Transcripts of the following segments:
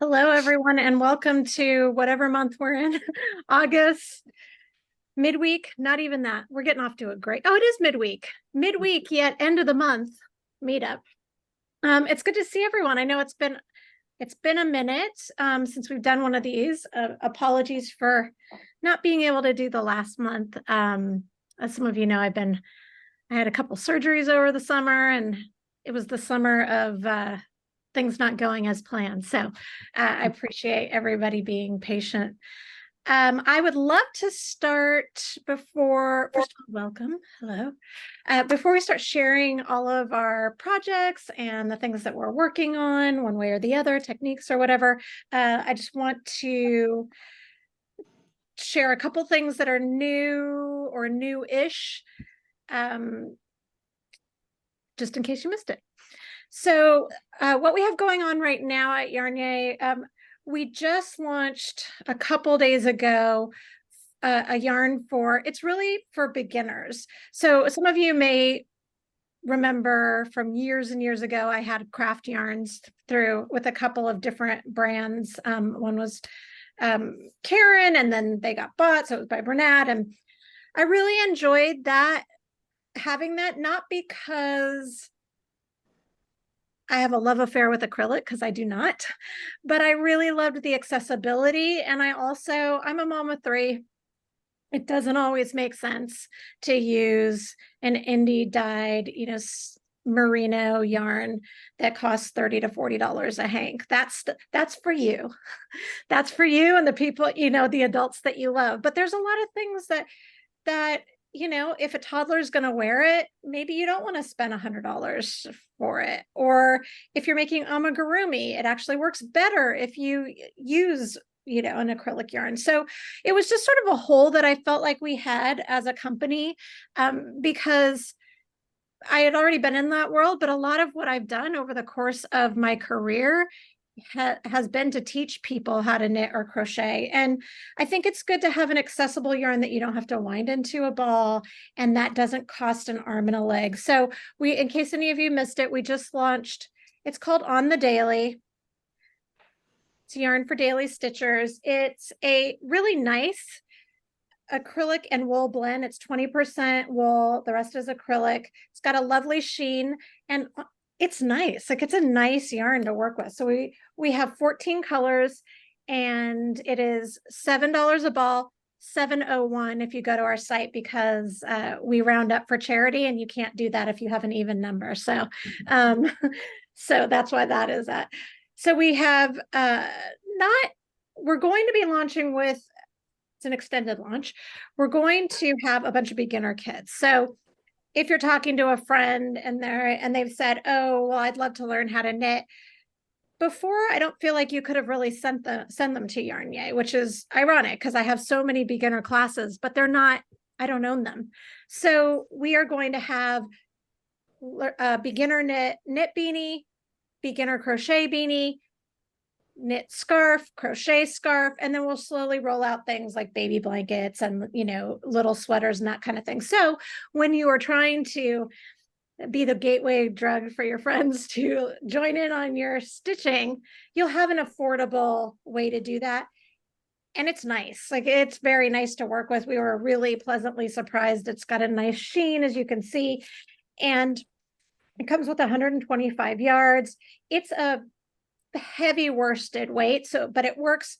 Hello, everyone, and welcome to whatever month we're in. August, midweek, not even that. We're getting off to a great, oh, it is midweek, yet end of the month meetup. It's good to see everyone. I know it's been a minute since we've done one of these. Apologies for not being able to do the last month. As some of you know, I had a couple surgeries over the summer, and it was the summer of things not going as planned. So I appreciate everybody being patient. I would love to start before, first of all, welcome. Hello. Before we start sharing all of our projects and the things that we're working on, one way or the other, techniques or whatever, I just want to share a couple things that are new or new-ish, just in case you missed it. So what we have going on right now at YarnYAY, we just launched a couple days ago a yarn it's really for beginners. So some of you may remember from years and years ago, I had craft yarns through with a couple of different brands. One was Karen, and then they got bought, so it was by Bernat. And I really enjoyed that, having that, not because I have a love affair with acrylic, because I do not, but I really loved the accessibility. And I'm a mom of three. It doesn't always make sense to use an indie dyed, merino yarn that costs $30 to $40 a hank. That's for you. That's for you and the people, the adults that you love. But there's a lot of things that if a toddler is going to wear it, maybe you don't want to spend $100 for it. Or if you're making amigurumi, it actually works better if you use, an acrylic yarn. So it was just sort of a hole that I felt like we had as a company, because I had already been in that world, but a lot of what I've done over the course of my career has been to teach people how to knit or crochet. And I think it's good to have an accessible yarn that you don't have to wind into a ball and that doesn't cost an arm and a leg. So in case any of you missed it, we just launched, it's called On the Daily. It's yarn for daily stitchers. It's a really nice acrylic and wool blend. It's 20% wool, the rest is acrylic. It's got a lovely sheen, and it's nice. Like, it's a nice yarn to work with. So we have 14 colors, and it is $7 a ball, 701 if you go to our site, because we round up for charity, and you can't do that if you have an even number. So so that's why that is that. So we have we're going to be launching with, it's an extended launch. We're going to have a bunch of beginner kits. So if you're talking to a friend and they've said, oh, well, I'd love to learn how to knit, before, I don't feel like you could have really send them to YarnYAY, which is ironic because I have so many beginner classes, but I don't own them. So we are going to have a beginner knit beanie, beginner crochet beanie, knit scarf, crochet scarf, and then we'll slowly roll out things like baby blankets and, little sweaters and that kind of thing. So when you are trying to be the gateway drug for your friends to join in on your stitching, you'll have an affordable way to do that. And it's nice. Like, it's very nice to work with. We were really pleasantly surprised. It's got a nice sheen, as you can see, and it comes with 125 yards. It's a heavy worsted weight, but it works.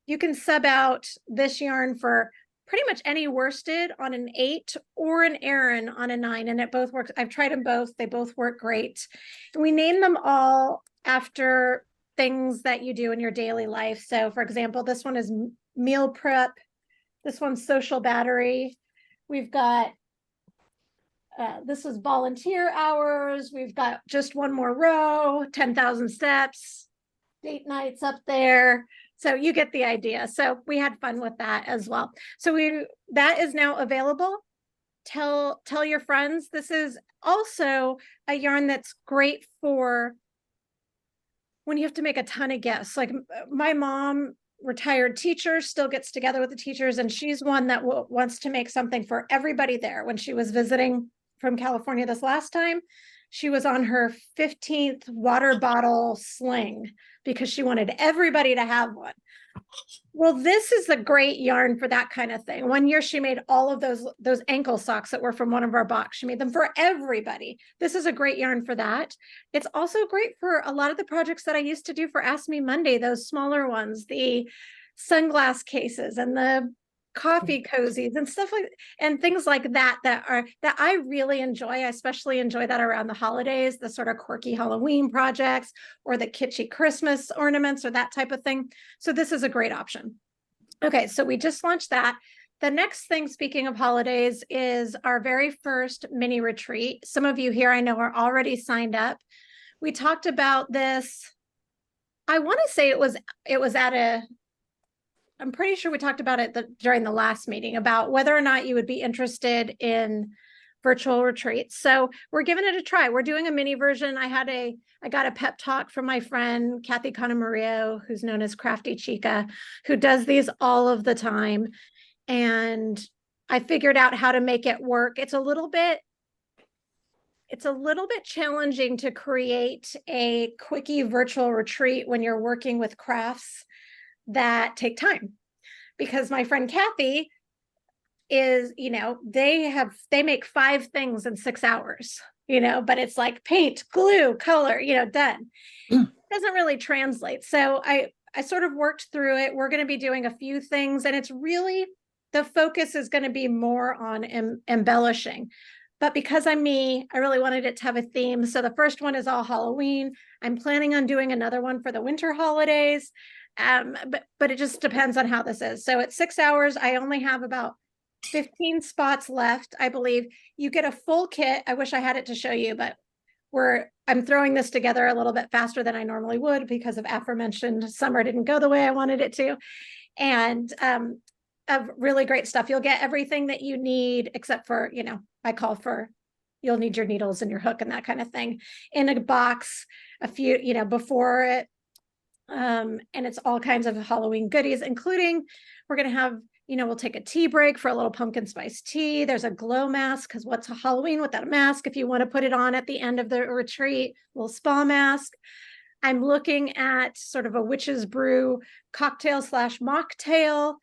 You can sub out this yarn for pretty much any worsted on an 8 or an Aran on a 9, and it both works. I've tried them both. They both work great. And we name them all after things that you do in your daily life. So for example, this one is meal prep. This one's social battery. We've got this is volunteer hours. We've got just one more row, 10,000 steps, date nights up there. So you get the idea. So we had fun with that as well. So that is now available. Tell your friends. This is also a yarn that's great for when you have to make a ton of gifts. Like, my mom, retired teacher, still gets together with the teachers, and she's one that wants to make something for everybody there. When she was visiting from California this last time, she was on her 15th water bottle sling because she wanted everybody to have one. Well, this is a great yarn for that kind of thing. One year she made all of those ankle socks that were from one of our box. She made them for everybody. This is a great yarn for that. It's also great for a lot of the projects that I used to do for Ask Me Monday, those smaller ones, the sunglass cases and the coffee cozies and stuff like, and things like that that I really enjoy. I especially enjoy that around the holidays, the sort of quirky Halloween projects or the kitschy Christmas ornaments or that type of thing. So this is a great option. Okay, so we just launched that. The next thing, speaking of holidays, is our very first mini retreat. Some of you here I know are already signed up. We talked about this. I want to say it was at a, I'm pretty sure we talked about it during the last meeting about whether or not you would be interested in virtual retreats. So we're giving it a try. We're doing a mini version. I got a pep talk from my friend, Kathy Conamario, who's known as Crafty Chica, who does these all of the time. And I figured out how to make it work. It's a little bit challenging to create a quickie virtual retreat when you're working with crafts that take time, because my friend Kathy is, they make 5 things in 6 hours, but it's like paint, glue, color, done. Doesn't really translate. So I sort of worked through it. We're going to be doing a few things, and it's really, the focus is going to be more on embellishing. But because I'm me, I really wanted it to have a theme. So the first one is all Halloween. I'm planning on doing another one for the winter holidays. But it just depends on how this is. So at 6 hours, I only have about 15 spots left. I believe you get a full kit. I wish I had it to show you, but I'm throwing this together a little bit faster than I normally would because of aforementioned summer didn't go the way I wanted it to. And of really great stuff. You'll get everything that you need, except for, I call for, you'll need your needles and your hook and that kind of thing in a box, a few, before it. And it's all kinds of Halloween goodies, including we're going to have, we'll take a tea break for a little pumpkin spice tea. There's a glow mask, because what's a Halloween without a mask? If you want to put it on at the end of the retreat, a little spa mask. I'm looking at sort of a witch's brew cocktail / mocktail.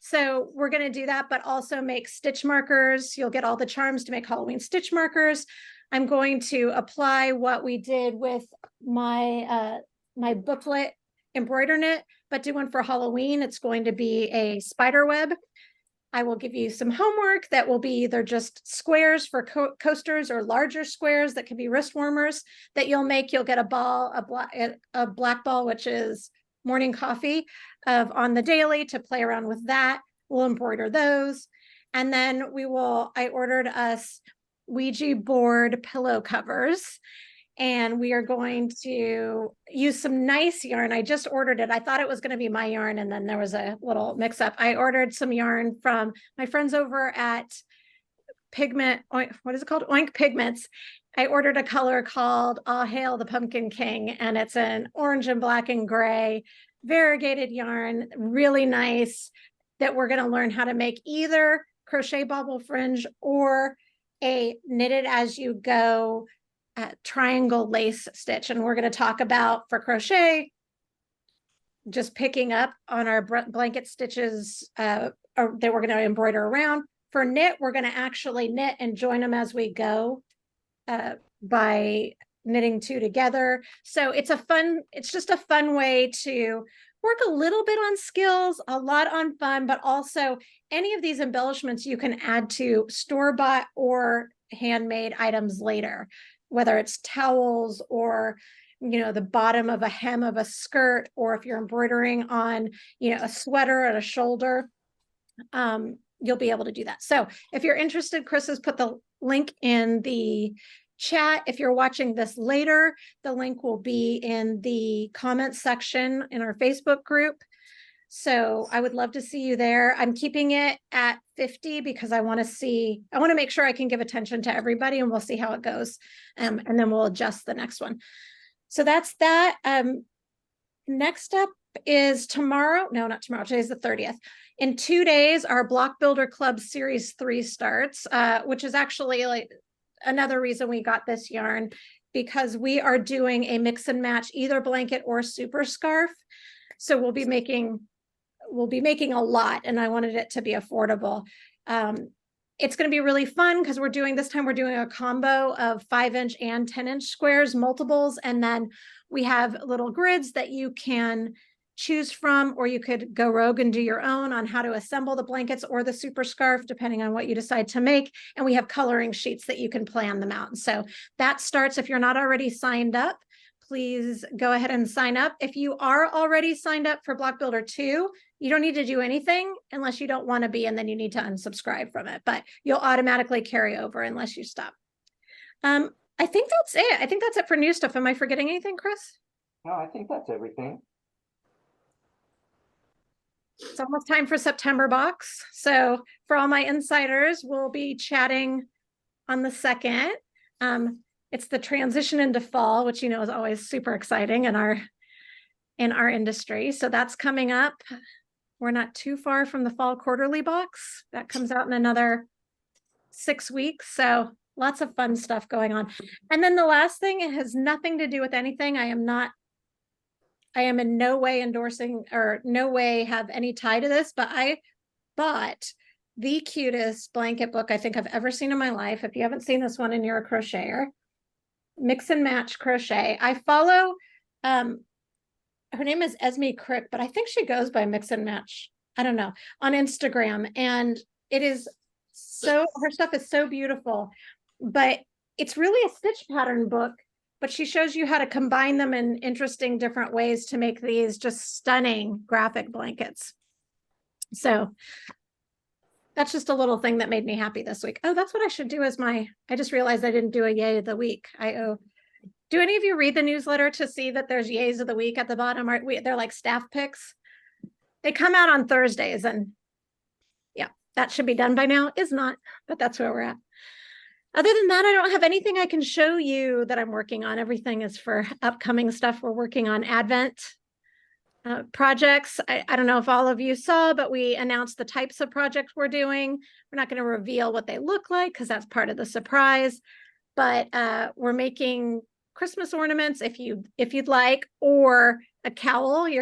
So we're going to do that, but also make stitch markers. You'll get all the charms to make Halloween stitch markers. I'm going to apply what we did with my my booklet embroider knit, but do one for Halloween. It's going to be a spider web. I will give you some homework that will be either just squares for coasters or larger squares that can be wrist warmers that you'll make. You'll get a ball, a black ball, which is morning coffee on the daily to play around with that. We'll embroider those. And then I ordered us Ouija board pillow covers. And we are going to use some nice yarn. I just ordered it. I thought it was going to be my yarn, and then there was a little mix up. I ordered some yarn from my friends over at what is it called? Oink Pigments. I ordered a color called All Hail the Pumpkin King, and it's an orange and black and gray variegated yarn, really nice, that we're going to learn how to make either crochet bobble fringe or a knitted as you go triangle lace stitch. And we're going to talk about, for crochet, just picking up on our blanket stitches that we're going to embroider around. For knit, we're going to actually knit and join them as we go by knitting 2 together. So it's just a fun way to work a little bit on skills, a lot on fun, but also any of these embellishments you can add to store-bought or handmade items later, whether it's towels or, the bottom of a hem of a skirt, or if you're embroidering on, a sweater at a shoulder, you'll be able to do that. So if you're interested, Chris has put the link in the chat. If you're watching this later, the link will be in the comments section in our Facebook group. So I would love to see you there. I'm keeping it at 50 because I want to make sure I can give attention to everybody, and we'll see how it goes. And then we'll adjust the next one. So that's that. Next up is tomorrow. No, not tomorrow. Today's the 30th. In 2 days, our Block Builder Club Series 3 starts, which is actually like another reason we got this yarn, because we are doing a mix and match, either blanket or super scarf. So we'll be making a lot, and I wanted it to be affordable. It's going to be really fun because we're doing a combo of 5-inch and 10-inch squares, multiples, and then we have little grids that you can choose from, or you could go rogue and do your own on how to assemble the blankets or the super scarf, depending on what you decide to make. And we have coloring sheets that you can plan them out. So that starts, if you're not already signed up, please go ahead and sign up. If you are already signed up for Block Builder 2, you don't need to do anything unless you don't want to be, and then you need to unsubscribe from it, but you'll automatically carry over unless you stop. I think that's it. I think that's it for new stuff. Am I forgetting anything, Chris? No, I think that's everything. It's almost time for September box. So for all my insiders, we'll be chatting on the 2nd. It's the transition into fall, which, you know, is always super exciting in our industry. So that's coming up. We're not too far from the fall quarterly box that comes out in another 6 weeks. So lots of fun stuff going on. And then the last thing, it has nothing to do with anything. I am in no way endorsing or no way have any tie to this, but I bought the cutest blanket book I think I've ever seen in my life. If you haven't seen this one and you're a crocheter, Mix and Match Crochet. I follow, her name is Esme Crick, but I think she goes by Mix and Match. I don't know, on Instagram. And it is so, her stuff is so beautiful, but it's really a stitch pattern book, but she shows you how to combine them in interesting different ways to make these just stunning graphic blankets. So that's just a little thing that made me happy this week. Oh, that's what I should do as I just realized I didn't do a yay of the week. Do any of you read the newsletter to see that there's yays of the week at the bottom? They're like staff picks. They come out on Thursdays, and yeah, that should be done by now. Is not, but that's where we're at. Other than that, I don't have anything I can show you that I'm working on. Everything is for upcoming stuff. We're working on Advent projects. I don't know if all of you saw, but we announced the types of projects we're doing. We're not going to reveal what they look like because that's part of the surprise, but we're making Christmas ornaments if you'd like, or a cowl. You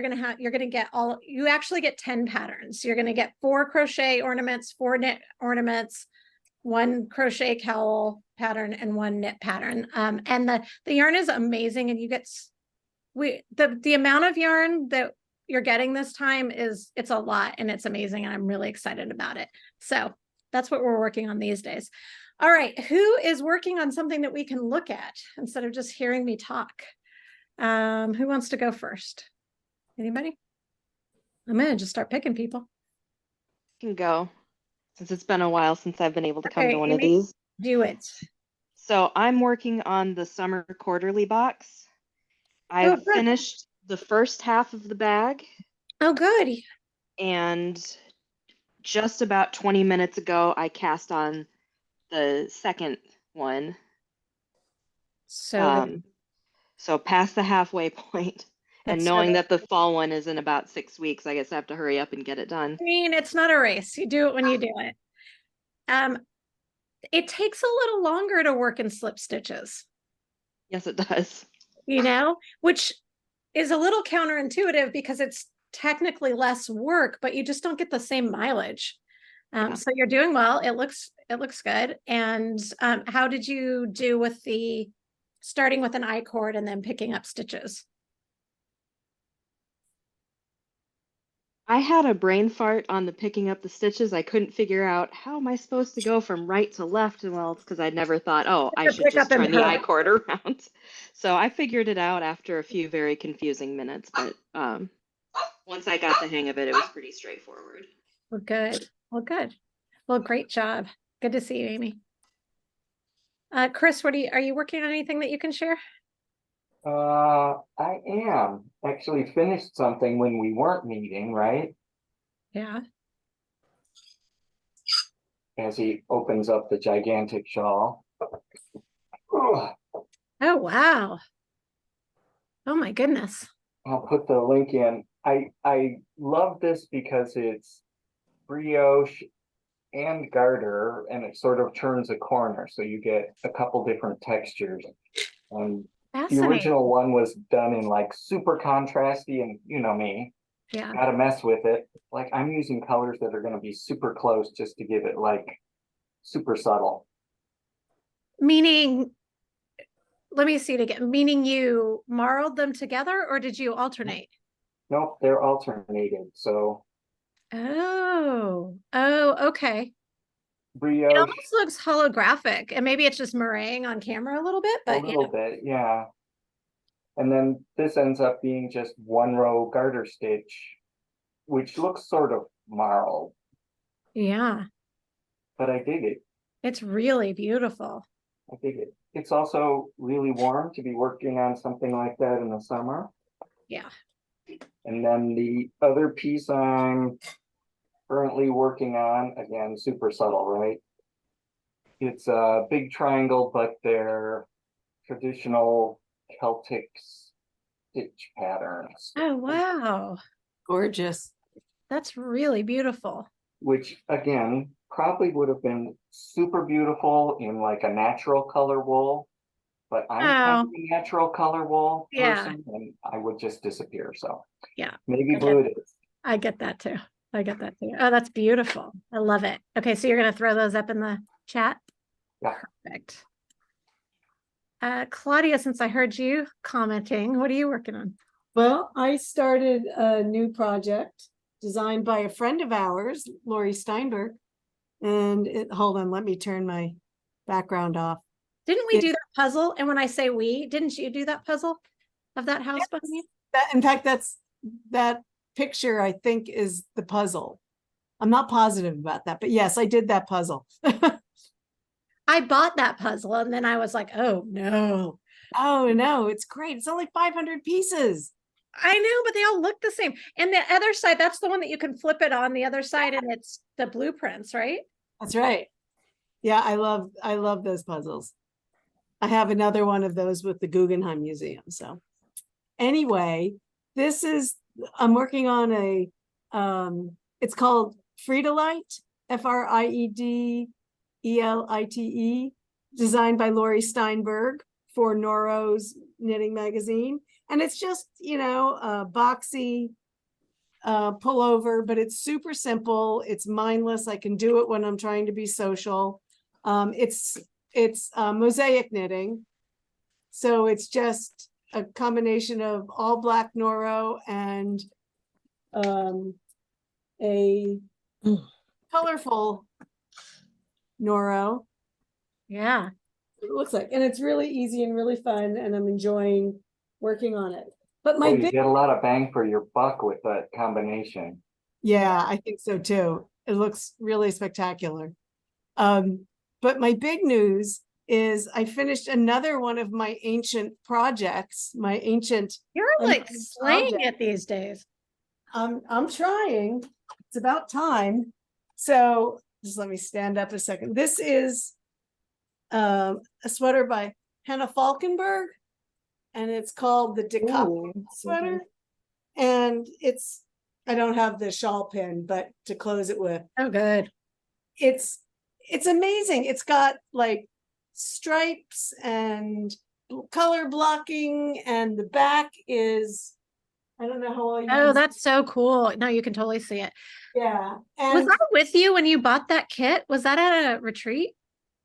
actually get 10 patterns. You're going to get 4 crochet ornaments, 4 knit ornaments, 1 crochet cowl pattern, and 1 knit pattern. And the yarn is amazing, and you get the amount of yarn that you're getting this time it's a lot, and it's amazing, and I'm really excited about it. So that's what we're working on these days. All right, who is working on something that we can look at instead of just hearing me talk? Who wants to go first? Anybody? I'm gonna just start picking people. Can go, since it's been a while since I've been able to come to one of these. Do it. So I'm working on the summer quarterly box. I've finished the first half of the bag. Oh, good. And just about 20 minutes ago, I cast on the second one. So past the halfway point. And knowing that the fall one is in about 6 weeks, I guess I have to hurry up and get it done. I mean, it's not a race. You do it when you do it. It takes a little longer to work in slip stitches. Yes, it does. You know, which is a little counterintuitive because it's technically less work, but you just don't get the same mileage. So you're doing well. It looks good. And how did you do with starting with an I-cord and then picking up stitches? I had a brain fart on the picking up the stitches. I couldn't figure out how am I supposed to go from right to left. Well, it's because I'd never thought, oh, I should just turn the I-cord around. So I figured it out after a few very confusing minutes. But once I got the hang of it, it was pretty straightforward. Well, good. Well, good. Well, great job. Good to see you, Amy. Chris, are you working on anything that you can share? I am actually finished something when we weren't meeting, right? Yeah. As he opens up the gigantic shawl. Oh, wow. Oh my goodness. I'll put the link in. I love this because it's brioche and garter, and it sort of turns a corner. So you get a couple different textures. And the Fascinating. original one was done in like super contrasty, and you know me, Yeah. gotta mess with it. Like I'm using colors that are gonna be super close just to give it like super subtle. Meaning, let me see it again. Meaning you marled them together or did you alternate? Nope, they're alternated. So Oh, okay. It brioche, almost looks holographic, and maybe it's just meringue on camera a little bit, a but little bit, yeah. And then this ends up being just one row garter stitch, which looks sort of marled, yeah, but I dig it. it's really beautiful. I dig it. It's also really warm to be working on something like that in the summer. Yeah. And then the other piece I'm currently working on, again, super subtle, right? It's a big triangle, but they're traditional Celtic stitch patterns, Oh, wow. Gorgeous. That's really beautiful. which again, probably would have been super beautiful in like a natural color wool, but I'm kind of Oh, a natural color wool yeah. person and I would just disappear. So Yeah. maybe I blue get, it is. I get that too. I get that too. Oh, that's beautiful. I love it. Okay, so you're going to throw those up in the chat? Yeah. Perfect. Claudia, since I heard you commenting, what are you working on? Well, I started a new project designed by a friend of ours, Lori Steinberg. And hold on, let me turn my background off. Didn't we do that puzzle? And when I say we, didn't you do that puzzle of that house behind you? In fact, that picture, I think, is the puzzle. I'm not positive about that, but yes, I did that puzzle. I bought that puzzle and then I was like, oh no. Oh no, it's great. It's only 500 pieces. I know, but they all look the same. And the other side, that's the one that you can flip it on the other side and it's the blueprints, right? That's right. Yeah, I love those puzzles. I have another one of those with the Guggenheim Museum. So anyway, I'm working on it's called Friedelite, Friedelite, designed by Lori Steinberg for Noro's knitting magazine. And it's just, a boxy pullover, but it's super simple. It's mindless. I can do it when I'm trying to be social. It's mosaic knitting. So it's just a combination of all black Noro and a colorful Noro. Yeah. It looks like, and it's really easy and really fun, and I'm enjoying working on it. But Oh, you get a lot of bang for your buck with that combination. yeah, I think so too. It looks really spectacular. But my big news is I finished another one of my ancient projects, You're like slaying it these days. I'm trying. It's about time. So just let me stand up a second. This is a sweater by Hannah Falkenberg, and it's called the Decouple sweater. And I don't have the shawl pin, but to close it with. Oh, good. It's amazing. It's got like stripes and color blocking, and the back is, I don't know how well you Oh, can that's so cool. No, you can totally see it. yeah. Was And that with you when you bought that kit? Was that at a retreat?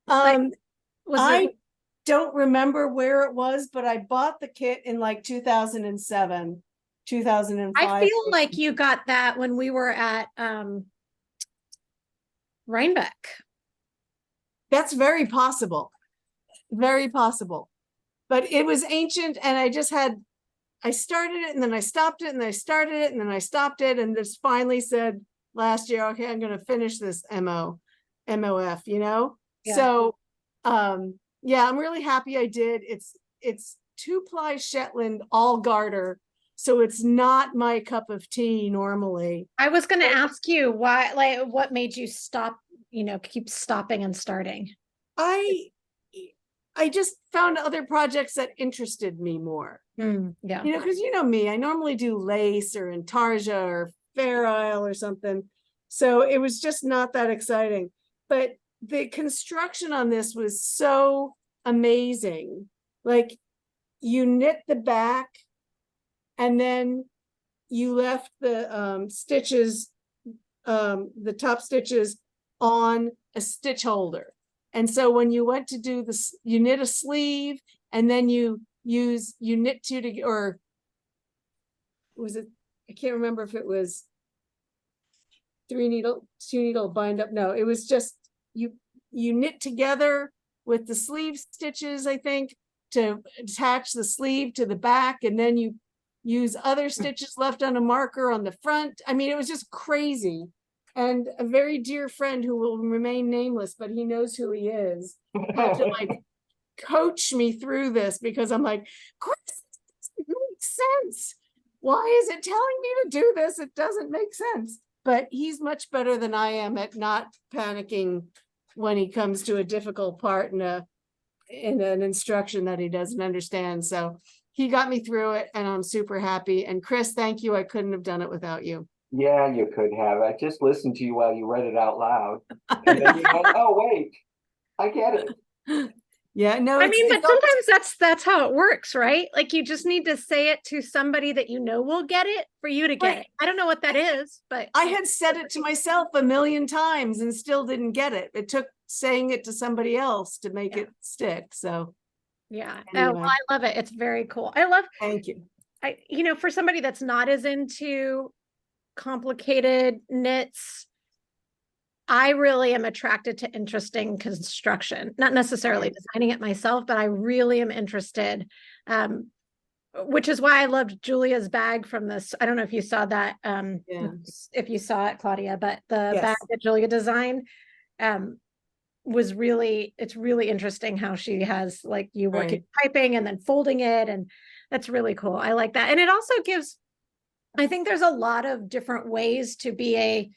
Was I it? don't remember where it was, but I bought the kit in like 2007, 2005. I feel like you got that when we were at Rhinebeck. That's very possible. Very possible. But it was ancient, and I started it and then I stopped it and I started it and then I stopped it and just finally said last year, okay, I'm going to finish this MOF, Yeah. So yeah, I'm really happy I did. It's 2-ply Shetland all garter, so it's not my cup of tea normally. I was going to ask you why, like, what made you stop, keep stopping and starting? I just found other projects that interested me more. Yeah. Because me, I normally do lace or intarsia or Fair Isle or something. So it was just not that exciting. but the construction on this was so amazing. Like, you knit the back and then you left the stitches, the top stitches on a stitch holder. And so when you went to do this, you knit a sleeve and then you knit two together, or was it, I can't remember if it was 2 needle bind up. No, it was just, you knit together with the sleeve stitches, I think, to attach the sleeve to the back, and then you use other stitches left on a marker on the front. I mean, it was just crazy. And a very dear friend who will remain nameless, but he knows who he is, had to like coach me through this, because I'm like, Chris, this doesn't make sense. Why is it telling me to do this? It doesn't make sense. But he's much better than I am at not panicking when he comes to a difficult part in an instruction that he doesn't understand. So he got me through it, and I'm super happy. And Chris, thank you. I couldn't have done it without you. Yeah, you could have. I just listened to you while you read it out loud. And then you went, oh, wait, I get it. Yeah, no, I mean, but sometimes that's how it works, right? Like, you just need to say it to somebody that you know will get it for you to get it. I don't know what that is, but I had said it to myself a million times and still didn't get it. It took saying it to somebody else to make it stick. So yeah. anyway. Oh, well, I love it. It's very cool. I love, Thank you. for somebody that's not as into complicated knits, I really am attracted to interesting construction, not necessarily designing it myself, but I really am interested, which is why I loved Julia's bag from this. I don't know if you saw that, if you saw it, Claudia, but the bag that Julia designed was really, it's really interesting how she has like you working piping and then folding it. And that's really cool. I like that. And it also gives, I think there's a lot of different ways to be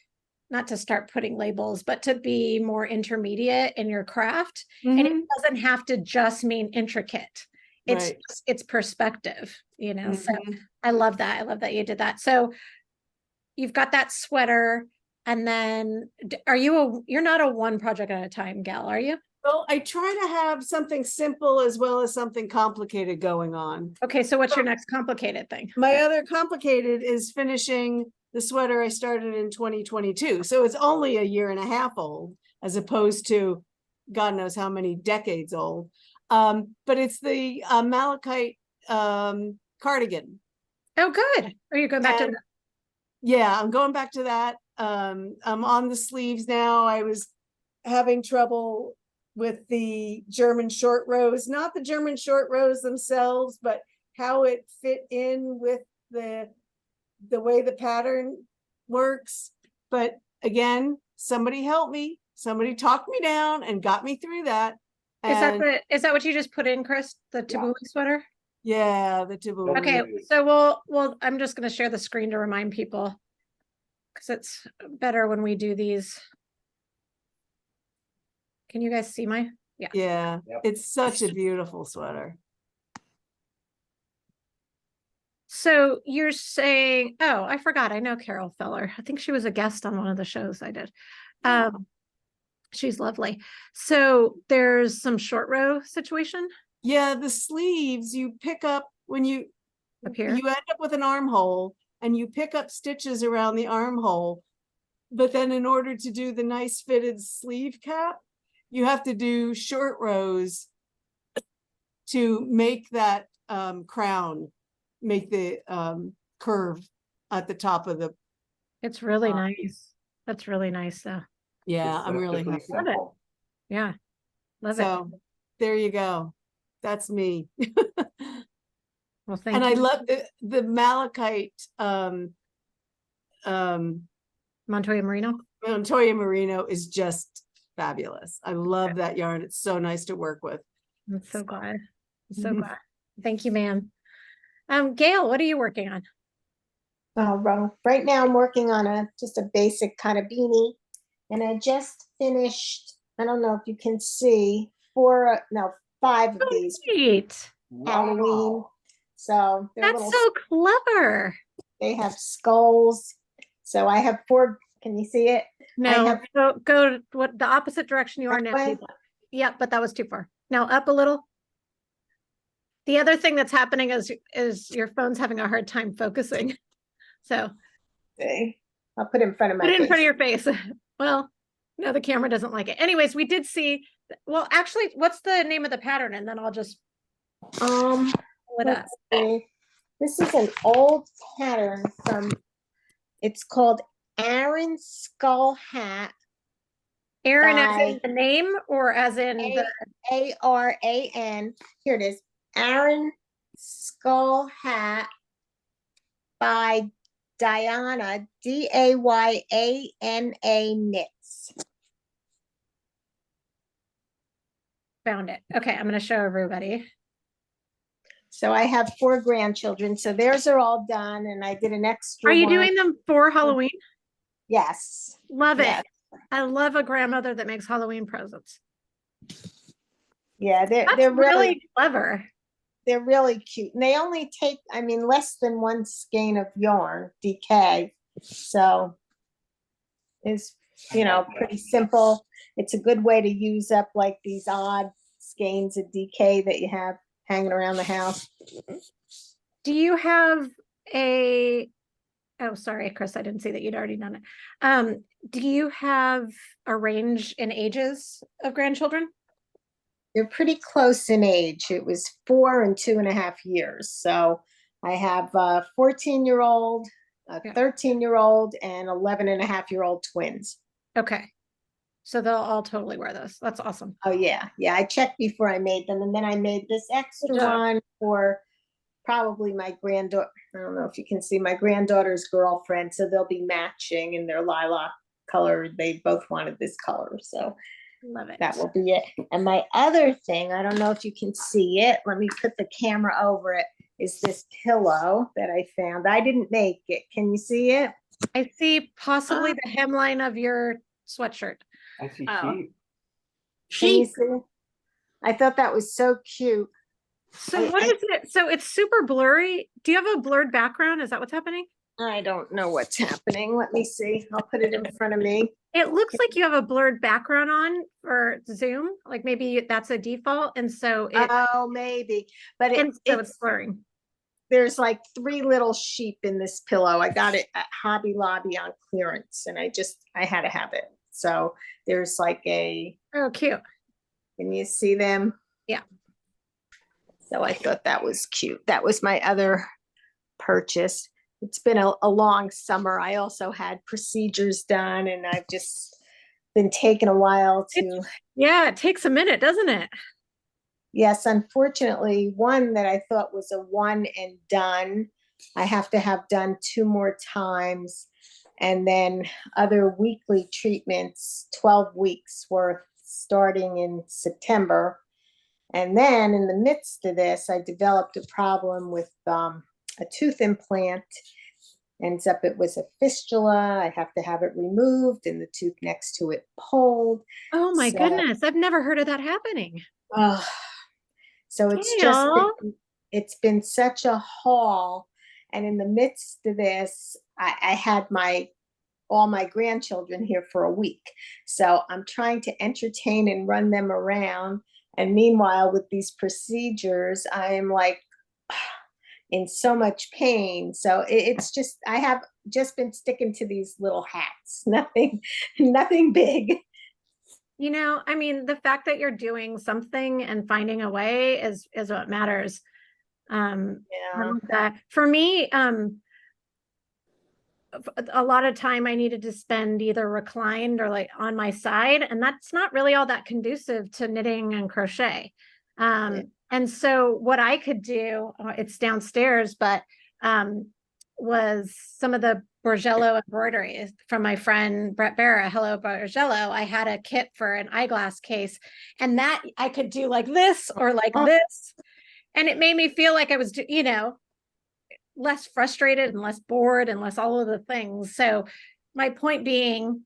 not to start putting labels, but to be more intermediate in your craft. And it doesn't have to just mean intricate. It's perspective, so I love that. I love that you did that. So you've got that sweater, and then you're not a one project at a time gal, are you? Well, I try to have something simple as well as something complicated going on. Okay, so what's your next complicated thing? My other complicated is finishing the sweater I started in 2022. So it's only a year and a half old, as opposed to God knows how many decades old. But it's the malachite cardigan. Oh, good. Are you going back to that? Yeah, I'm going back to that. I'm on the sleeves now. I was having trouble with the German short rows, not the German short rows themselves, but how it fit in with the way the pattern works. But again, somebody helped me. Somebody talked me down and got me through that. Is that what you just put in, Chris? The tabbouleh sweater? Yeah, the tabbouleh. Okay, so we'll I'm just going to share the screen to remind people, because it's better when we do these. Can you guys see my? Yeah, it's such a beautiful sweater. So you're saying, oh, I forgot. I know Carol Feller. I think she was a guest on one of the shows I did. She's lovely. So there's some short row situation. Yeah, the sleeves you pick up when you up here. You end up with an armhole and you pick up stitches around the armhole. But then in order to do the nice fitted sleeve cap, you have to do short rows to make that crown, make the curve at the top of the. It's really nice. That's really nice though. Yeah, I'm really happy. Love it. Yeah, love it. So there you go. That's me. Well, thank you. And I love the malachite Montoya Merino. Montoya Merino is just fabulous. I love that yarn. It's so nice to work with. I'm so glad. I'm so glad. Thank you, ma'am. Gail, what are you working on? Well, right now I'm working on just a basic kind of beanie, and I just finished, I don't know if you can see, 5 of these Halloween. So that's so clever. They have skulls. So I have 4, can you see it? No, have- go what the opposite direction you are That now. way? Yep, but that was too far. Now up a little. The other thing that's happening is your phone's having a hard time focusing. So See? I'll put it in front of my put it in front of face. your face. Well, no, the camera doesn't like it. Anyways, we did see, well, actually, what's the name of the pattern? And then I'll just Um, pull it up. let's see. This is an old pattern from, it's called Aaron's Skull Hat, Aaron as by- in the name or as in the, Aran. Here it is. Aaron Skull Hat by Diana, Dayana Knits. found it. Okay, I'm going to show everybody. So I have 4 grandchildren, so theirs are all done, and I did an extra Are you one. doing them for Halloween? Yes. Love Yes. it. I love a grandmother that makes Halloween presents. Yeah, That's they're really really clever. they're really cute. And they only take, I mean, less than 1 skein of yarn, DK. So it's, pretty simple. It's a good way to use up like these odd skeins of DK that you have hanging around the house. Do you have a, oh, sorry, Chris, I didn't see that you'd already done it. Do you have a range in ages of grandchildren? They're pretty close in age. It was 4 and 2.5 years. So I have a 14-year-old, a Yeah. 13-year-old, and 11.5-year-old twins. Okay. So they'll all totally wear those. That's awesome. Oh yeah, yeah. I checked before I made them, and then I made this extra job. one for probably my granddaughter. I don't know if you can see my granddaughter's girlfriend, so they'll be matching in their lilac color. They both wanted this color, so Love it. that will be it. And my other thing, I don't know if you can see it. Let me put the camera over it. Is this pillow that I found? I didn't make it. Can you see it? I see possibly the hemline of your sweatshirt. I see Oh. sheep. Can you see? I thought that was so cute. So what is it? So it's super blurry. Do you have a blurred background? Is that what's happening? I don't know what's happening. Let me see. I'll put it in front of me. It looks like you have a blurred background on for Zoom. Like maybe that's a default. And so it, Oh, maybe, but and so it's it's blurring. there's like 3 little sheep in this pillow. I got it at Hobby Lobby on clearance, and I had to have it. So there's like a, Oh, cute. can you see them? Yeah. So I thought that was cute. That was my other purchase. It's been a long summer. I also had procedures done, and I've just been taking a while to. Yeah, it takes a minute, doesn't it? Yes, unfortunately, one that I thought was a one and done, I have to have done 2 more times. And then other weekly treatments, 12 weeks worth, starting in September. And then in the midst of this, I developed a problem with a tooth implant. Ends up it was a fistula. I have to have it removed and the tooth next to it pulled. Oh my So- goodness. I've never heard of that happening. So it's Gail. it's been such a haul. And in the midst of this, I had all my grandchildren here for a week. So I'm trying to entertain and run them around. And meanwhile, with these procedures, I'm like in so much pain. So it's just, I have just been sticking to these little hats, nothing big. You know, I mean, the fact that you're doing something and finding a way is what matters. I Yeah. love that. For me, a lot of time I needed to spend either reclined or like on my side, and that's not really all that conducive to knitting and crochet. And so what I could do, it's downstairs, but was some of the Borgello embroidery from my friend Brett Vera. Hello, Borgello. I had a kit for an eyeglass case, and that I could do like this or like this. And it made me feel like I was, less frustrated and less bored and less all of the things. So my point being,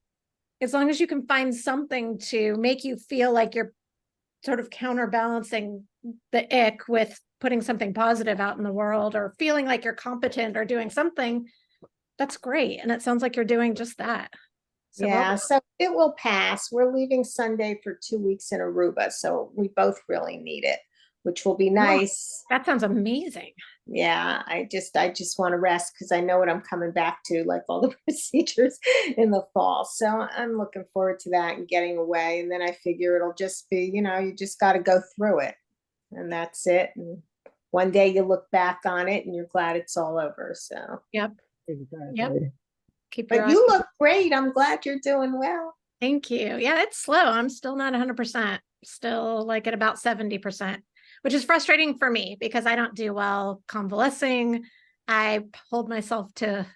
as long as you can find something to make you feel like you're sort of counterbalancing the ick with putting something positive out in the world or feeling like you're competent or doing something, that's great. And it sounds like you're doing just that. So Yeah, so it will pass. We're leaving Sunday for 2 weeks in Aruba, so we both really need it, which will be nice. that sounds amazing. Yeah, I just want to rest because I know what I'm coming back to, like all the procedures in the fall. So I'm looking forward to that and getting away. And then I figure it'll just be, you just got to go through it, and that's it. And one day you look back on it and you're glad it's all over. So, Yep. Yep. Keep your but eyes. you look great. I'm glad you're doing well. Thank you. Yeah, it's slow. I'm still not 100%, still like at about 70%, which is frustrating for me because I don't do well convalescing. I hold myself to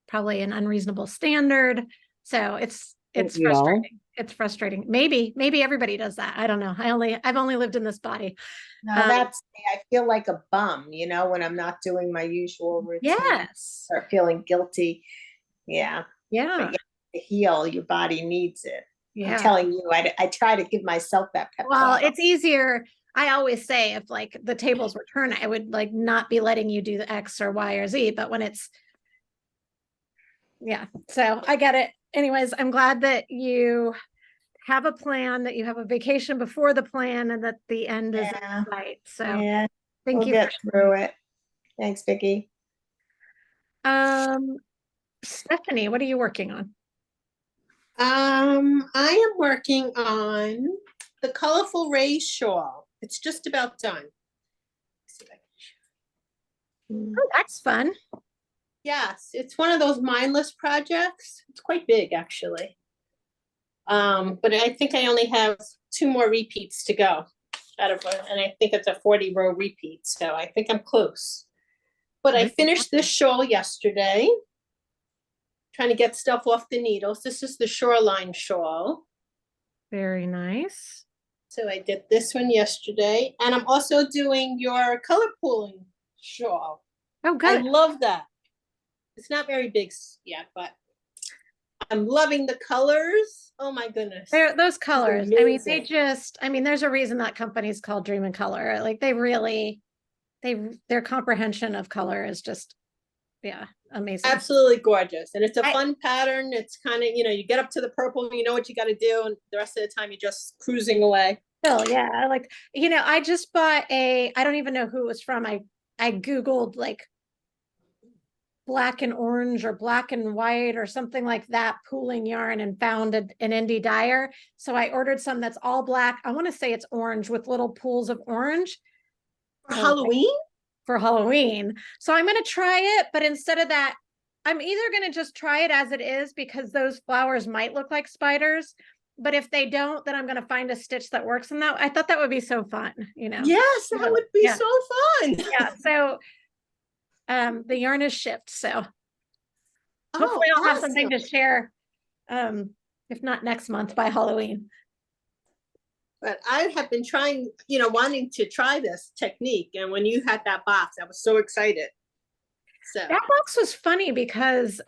probably an unreasonable standard. So it's frustrating. It's frustrating. Maybe everybody does that. I don't know. I've only lived in this body. No, that's me. I feel like a bum, when I'm not doing my usual routine. Yes. Start feeling guilty. Yeah. Yeah. To heal, your body needs it. Yeah. I'm telling you, I try to give myself that pep Well, talk. it's easier. I always say if like the tables were turned, I would like not be letting you do the X or Y or Z, but when it's, yeah, so I get it. Anyways, I'm glad that you have a plan, that you have a vacation before the plan, and that the end is in sight. So yeah, thank we'll you. get through it. Thanks, Vicki. Stephanie, what are you working on? I am working on the colorful rays shawl. It's just about done. Let's see if I can show. Oh, that's fun. Yes, it's one of those mindless projects. It's quite big, actually. But I think I only have 2 more repeats to go and I think it's a 40-row repeat, so I think I'm close. But I finished this shawl yesterday, trying to get stuff off the needles. This is the shoreline shawl. Very nice. So I did this one yesterday, and I'm also doing your color pooling shawl. Oh, I good. love that. It's not very big yet, but I'm loving the colors. Oh my goodness. Those colors. I mean, amazing. there's a reason that company's called Dream and Color. Like their comprehension of color is just, yeah, amazing. Absolutely gorgeous. And it's a fun pattern. It's kind of, you get up to the purple, you know what you got to do. And the rest of the time you're just cruising away. Oh, yeah. I just bought I don't even know who it was from. I Googled like black and orange or black and white or something like that pooling yarn and found an indie dyer. So I ordered some that's all black. I want to say it's orange with little pools of orange. For Halloween? For Halloween. So I'm going to try it, but instead of that, I'm either going to just try it as it is because those flowers might look like spiders. But if they don't, then I'm going to find a stitch that works in that. I thought that would be so fun, Yes, that would be so fun. Yeah. So the yarn is shipped. So hopefully I'll have something to share. If not next month, by Halloween. But I have been trying, wanting to try this technique. And when you had that box, I was so excited. So that box was funny because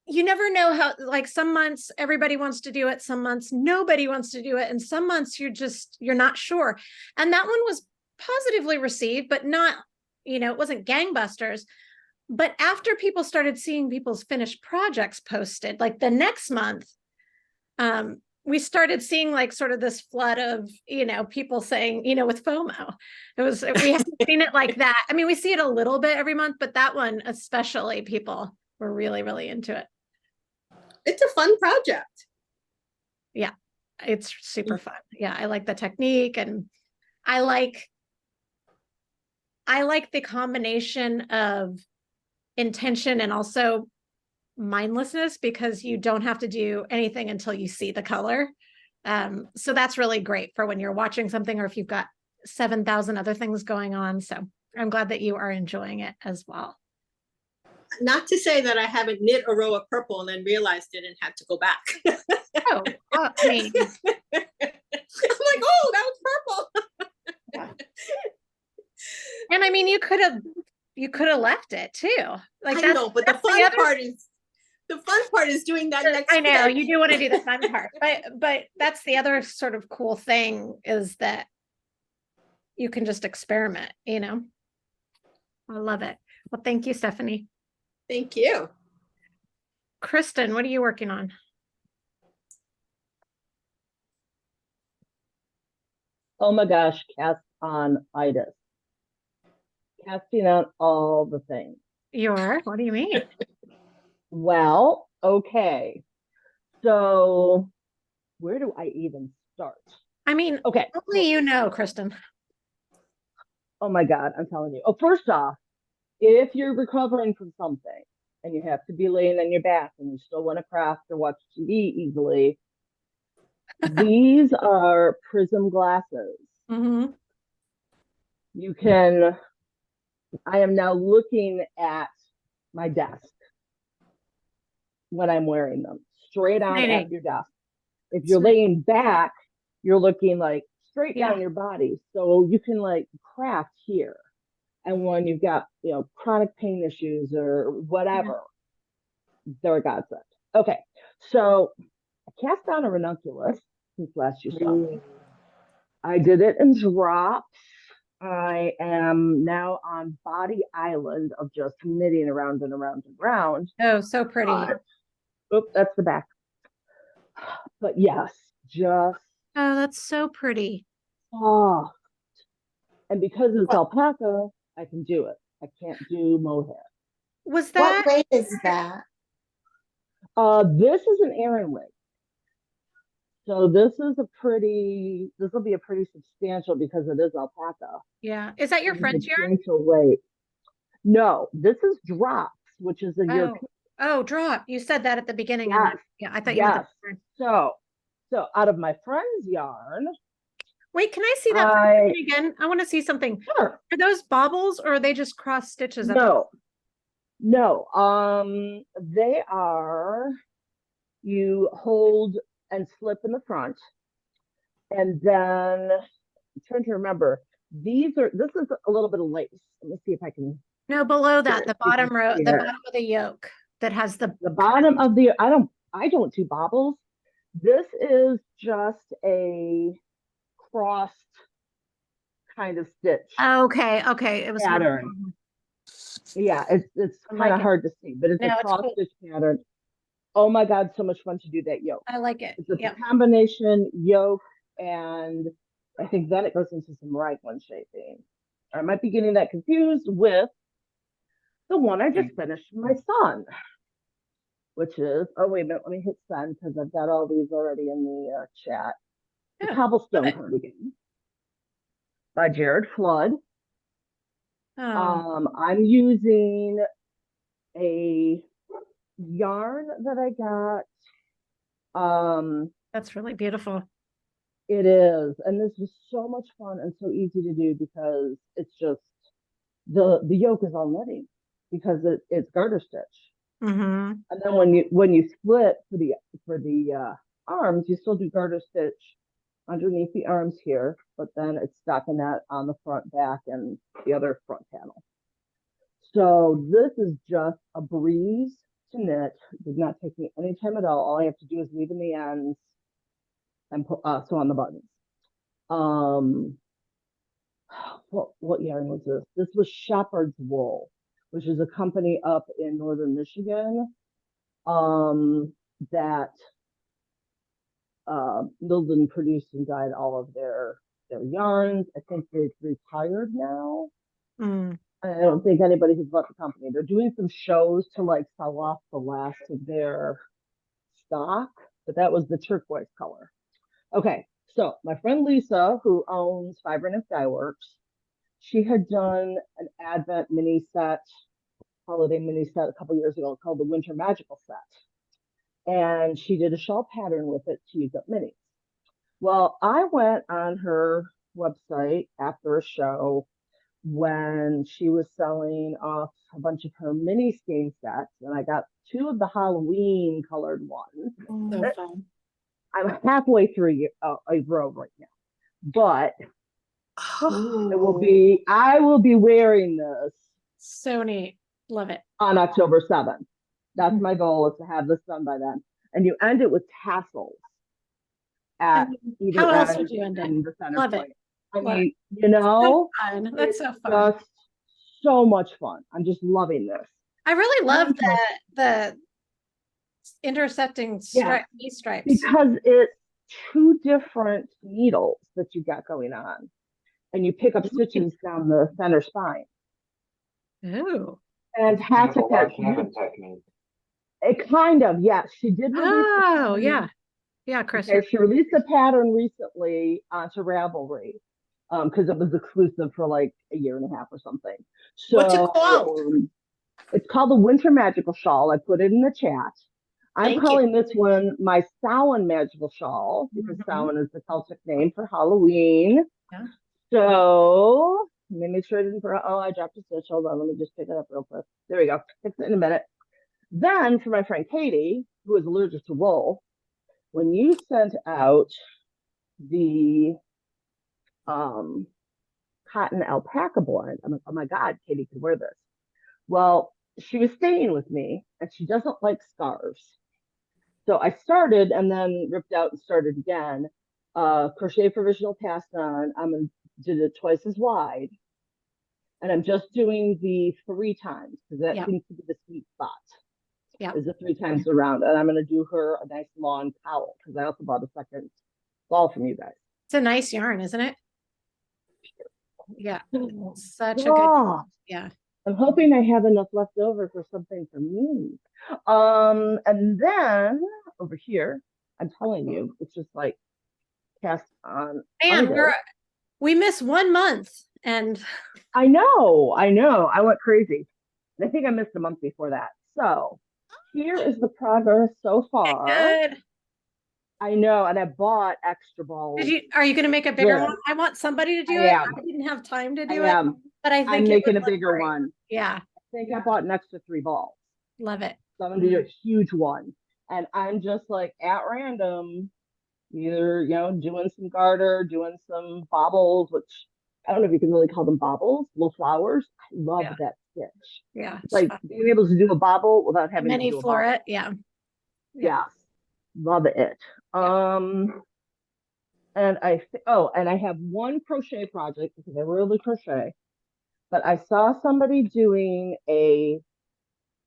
you never know how, like some months everybody wants to do it, some months nobody wants to do it, and some months you're not sure. And that one was positively received, but not, it wasn't gangbusters. But after people started seeing people's finished projects posted, like the next month, we started seeing like sort of this flood of, people saying, with FOMO. We haven't seen it like that. I mean, we see it a little bit every month, but that one especially, people were really, really into it. It's a fun project. Yeah, it's super fun. Yeah, I like the technique, and I like the combination of intention and also mindlessness, because you don't have to do anything until you see the color. So that's really great for when you're watching something or if you've got 7,000 other things going on. So I'm glad that you are enjoying it as well. Not to say that I haven't knit a row of purple and then realized it and had to go back. Oh, well, I mean, I'm like, oh, that was purple. and I mean, you could have left it too. Like I know, but the fun part is doing that next. I know you do want to do the fun part, but that's the other sort of cool thing, is that you can just experiment. I love it. Well, thank you, Stephanie. Thank you. Kristen, what are you working on? Oh my gosh, cast on itis. Casting out all the things. What do you mean? Well, okay. So where do I even start? I mean, Okay. only you know, Kristen. Oh my God, I'm telling you. Oh, first off, if you're recovering from something and you have to be laying on your back and you still want to craft or watch TV easily, these are prism glasses. Mm-hmm. You can, I am now looking at my desk when I'm wearing them, straight on at your desk. If you're laying back, you're looking like straight down your body. So you can like craft here. And when you've got, chronic pain issues or whatever, they're a godsend. Okay. So I cast down a ranunculus since last you saw me. I did it in drops. I am now on Body Island of just knitting around and around and around. Oh, so pretty. That's the back. But yes, just. Oh, that's so pretty. Oh. And because it's alpaca, I can do it. I can't do mohair. Was that? What weight is that? This is an Aran wig. So this will be a pretty substantial because it is alpaca. Yeah. Is that your friend's yarn? Substantial weight. No, this is drops, which is a European. Oh, drop. You said that at the beginning. Yes. Yeah, I thought you meant So out of my friend's yarn. Wait, can I see that again? I want to see something. Sure. Are those bobbles or are they just cross stitches? No. They are, you hold and slip in the front. And then I'm trying to remember, this is a little bit of lace. Let me see if I can. No, below that, the bottom row, the bottom of the yoke that has the bottom of the, I don't do bobbles. This is just a crossed kind of stitch. Okay. It was pattern. Yeah, it's kind of hard to see, but it's a cross stitch pattern. Oh my God, so much fun to do that yoke. I like it. It's a combination yoke, and I think then it goes into some raglan shaping. I might be getting that confused with the one I just finished for my son, which is, oh wait a minute, let me hit send because I've got all these already in the chat. The Cobblestone Cardigan by Jared Flood. I'm using a yarn that I got. That's really beautiful. It is, and this was so much fun and so easy to do because it's just the yoke is all knitting because it's garter stitch. Mm-hmm. And then when you split for the arms, you still do garter stitch underneath the arms here, but then it's stockinette on the front, back, and the other front panel. So this is just a breeze to knit. It did not take me any time at all. All I have to do is weave in the ends and sew on the buttons. What yarn was this? This was Shepherd's Wool, which is a company up in northern Michigan that Milden produced and dyed all of their yarns. I think they've retired now. I don't think anybody has left the company. They're doing some shows to like sell off the last of their stock, but that was the turquoise color. Okay, so my friend Lisa, who owns Fiber and Dyeworks, she had done an Advent mini set, holiday mini set a couple years ago called the Winter Magical Set. And she did a shawl pattern with it to use up minis. Well, I went on her website after a show when she was selling off a bunch of her mini skein sets, and I got 2 of the Halloween colored ones. So fun. I'm halfway through a row right now, but I will be wearing this. So neat. Love it. On October 7th. That's my goal, is to have this done by then. And you end it with tassels at either How else end would you end it? and the center Love point. it. I mean, you know, That's so fun. just so much fun. I'm just loving this. I really love the intersecting Yeah. knee stripes. Because it's two different needles that you got going on. And you pick up stitches down the center spine. Ooh. Kind of a Fantastic. log cabin technique. It kind of, yes. She did release the Oh, pattern. yeah. Yeah, Chris. Okay, she released the pattern recently onto Ravelry. Because it was exclusive for like a year and a half or something. So What's it called? It's called the Winter Magical Shawl. I put it in the chat. I'm Thank calling this one my Samhain Magical Shawl because Samhain is the Celtic name for Halloween. Yeah. So let me make sure I didn't forget. Oh, I dropped a stitch. Hold on, let me just pick it up real quick. There we go. Fix it in a minute. Then for my friend Katie, who is allergic to wool, when you sent out the cotton alpaca blend, I'm like, oh my God, Katie could wear this. Well, she was staying with me and she doesn't like scarves. So I started and then ripped out and started again. Crochet provisional cast on. I'm gonna did it twice as wide. And I'm just doing the 3 times because that Yep. seems to be the sweet spot. Yeah. Is the 3 times around. And I'm gonna do her a nice long cowl because I also bought a second ball from you guys. It's a nice yarn, isn't it? Yeah. Such a good, Oh, yeah. I'm hoping I have enough left over for something for me. And then over here, I'm telling you, it's just like cast on. Man, we missed 1 month and I know. I went crazy. I think I missed a month before that. So here is the progress so far. good. I know, and I bought extra balls. Are you going to make a bigger Good. one? I want somebody to do I it. am. I didn't have time to I do it, am. but I think I'm it making would a look bigger great. one. Yeah. I think I bought an extra 3 balls. Love it. So I'm gonna do a huge one. And I'm just like at random, either doing some garter, doing some bobbles, which I don't know if you can really call them bobbles, little flowers. I love that stitch. Yeah. Like being able to do a bobble without having Mini to do a bobble. floret. Yeah. Yes. Love it. And I have one crochet project because I really crochet, but I saw somebody doing a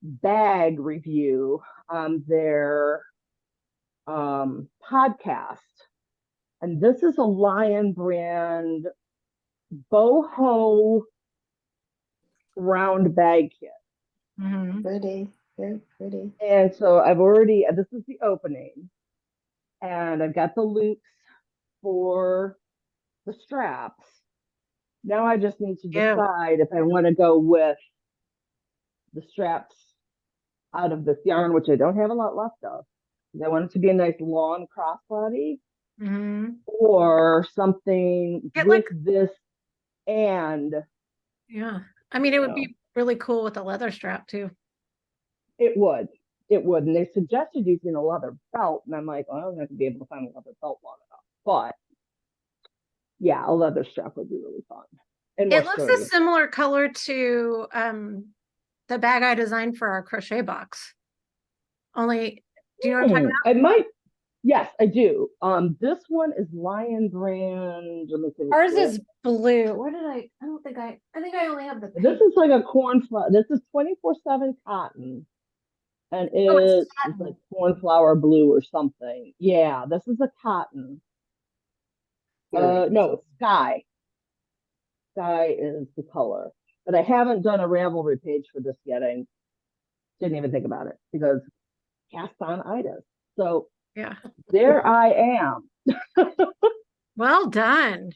bag review on their podcast, and this is a Lion brand boho round bag kit. Pretty, very pretty. And so this is the opening, and I've got the loops for the straps. Now I just need to decide if I want to go with the straps out of this yarn, which I don't have a lot left of. I want it to be a nice long crossbody, or something with this. And I mean, it would be really cool with a leather strap too. It would. And they suggested using a leather belt, and I'm like, well, I'm not going to be able to find a leather belt long enough. But yeah, a leather strap would be really fun. And it looks a similar color to the bag I designed for our crochet box. Only, do you know what I'm talking about? I might. Yes, I do. This one is Lion brand. Ours is blue. Where did I think I only have the pink. This is like a cornflower. This is 24/7 cotton. And it's like cornflower blue or something. Yeah, this is a cotton. No, it's sky. Sky is the color. But I haven't done a Ravelry page for this yet. I didn't even think about it because cast on itis. So yeah, there I am. Well done.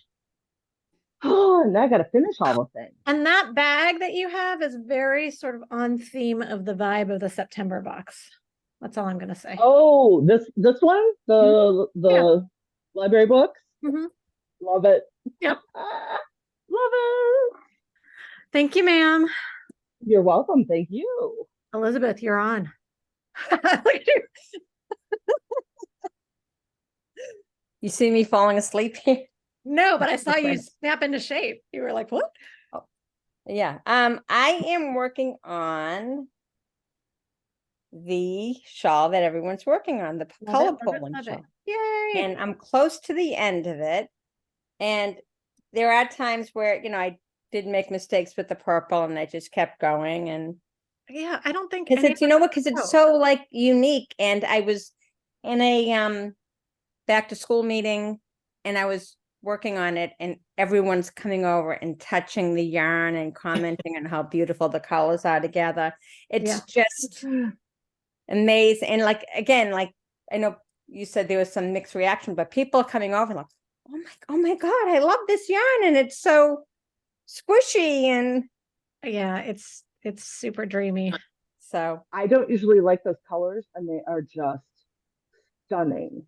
Oh, and I got to finish all the things. And that bag that you have is very sort of on theme of the vibe of the September box. That's all I'm going to say. Oh, this one, the library books. Love it. Yep. Love it. Thank you, ma'am. You're welcome. Thank you. Elizabeth, you're on. You see me falling asleep here? No, but I saw you snap into shape. You were like, what? Oh, yeah. I am working on the shawl that everyone's working on, the color polling shawl. Yay. And I'm close to the end of it. And there are times where, I did make mistakes with the purple and I just kept going. And Yeah, I don't think Because any it's, you know what, because know. it's so like unique. And I was in a back to school meeting and I was working on it and everyone's coming over and touching the yarn and commenting on how beautiful the colors are together. It's just amazing. And like, again, like I know you said there was some mixed reaction, but people are coming over like, oh my God, I love this yarn. And it's so squishy. And Yeah, it's super dreamy. so I don't usually like those colors, and they are just stunning.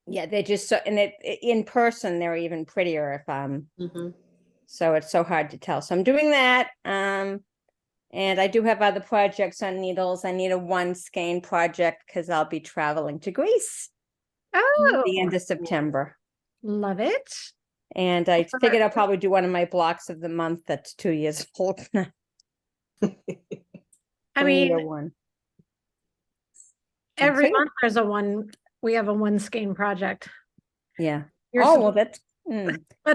yeah, they're just so, and it in person, they're even prettier if so it's so hard to tell. So I'm doing that. And I do have other projects on needles. I need a one skein project because I'll be traveling to Greece Oh, the end of September. love it. And I figured I'll probably do one of my blocks of the month that's 2 years old now. I mean, one. every So, month there's we have a one skein project. yeah. You're Oh, well, that's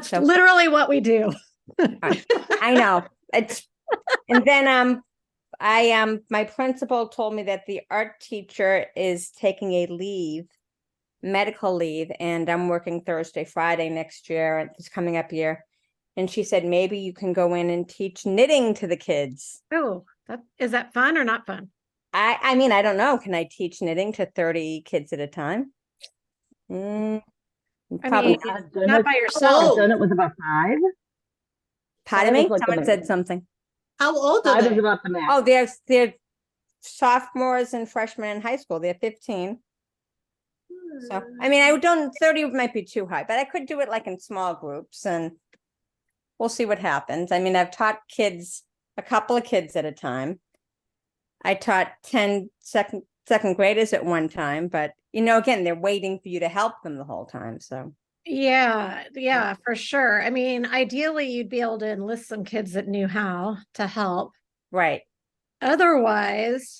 so- literally what we do. I know. It's and then my principal told me that the art teacher is taking a leave, medical leave, and I'm working Thursday, Friday next year, this coming up year. And she said, maybe you can go in and teach knitting to the kids. Oh, is that fun or not fun? I mean, I don't know. Can I teach knitting to 30 kids at a time? I Probably mean, not. not by yourself. I've done it with about 5. Pardon Five me? is like the Someone said max. something. How old are 5 is they? about the max. Oh, they're sophomores and freshmen in high school. They're 15. So, I mean, I don't, 30 might be too high, but I could do it like in small groups and we'll see what happens. I mean, I've taught kids, a couple of kids at a time. I taught 10 second graders at one time, but you know, again, they're waiting for you to help them the whole time. So Yeah, for sure. I mean, ideally you'd be able to enlist some kids that knew how to help. right. Otherwise,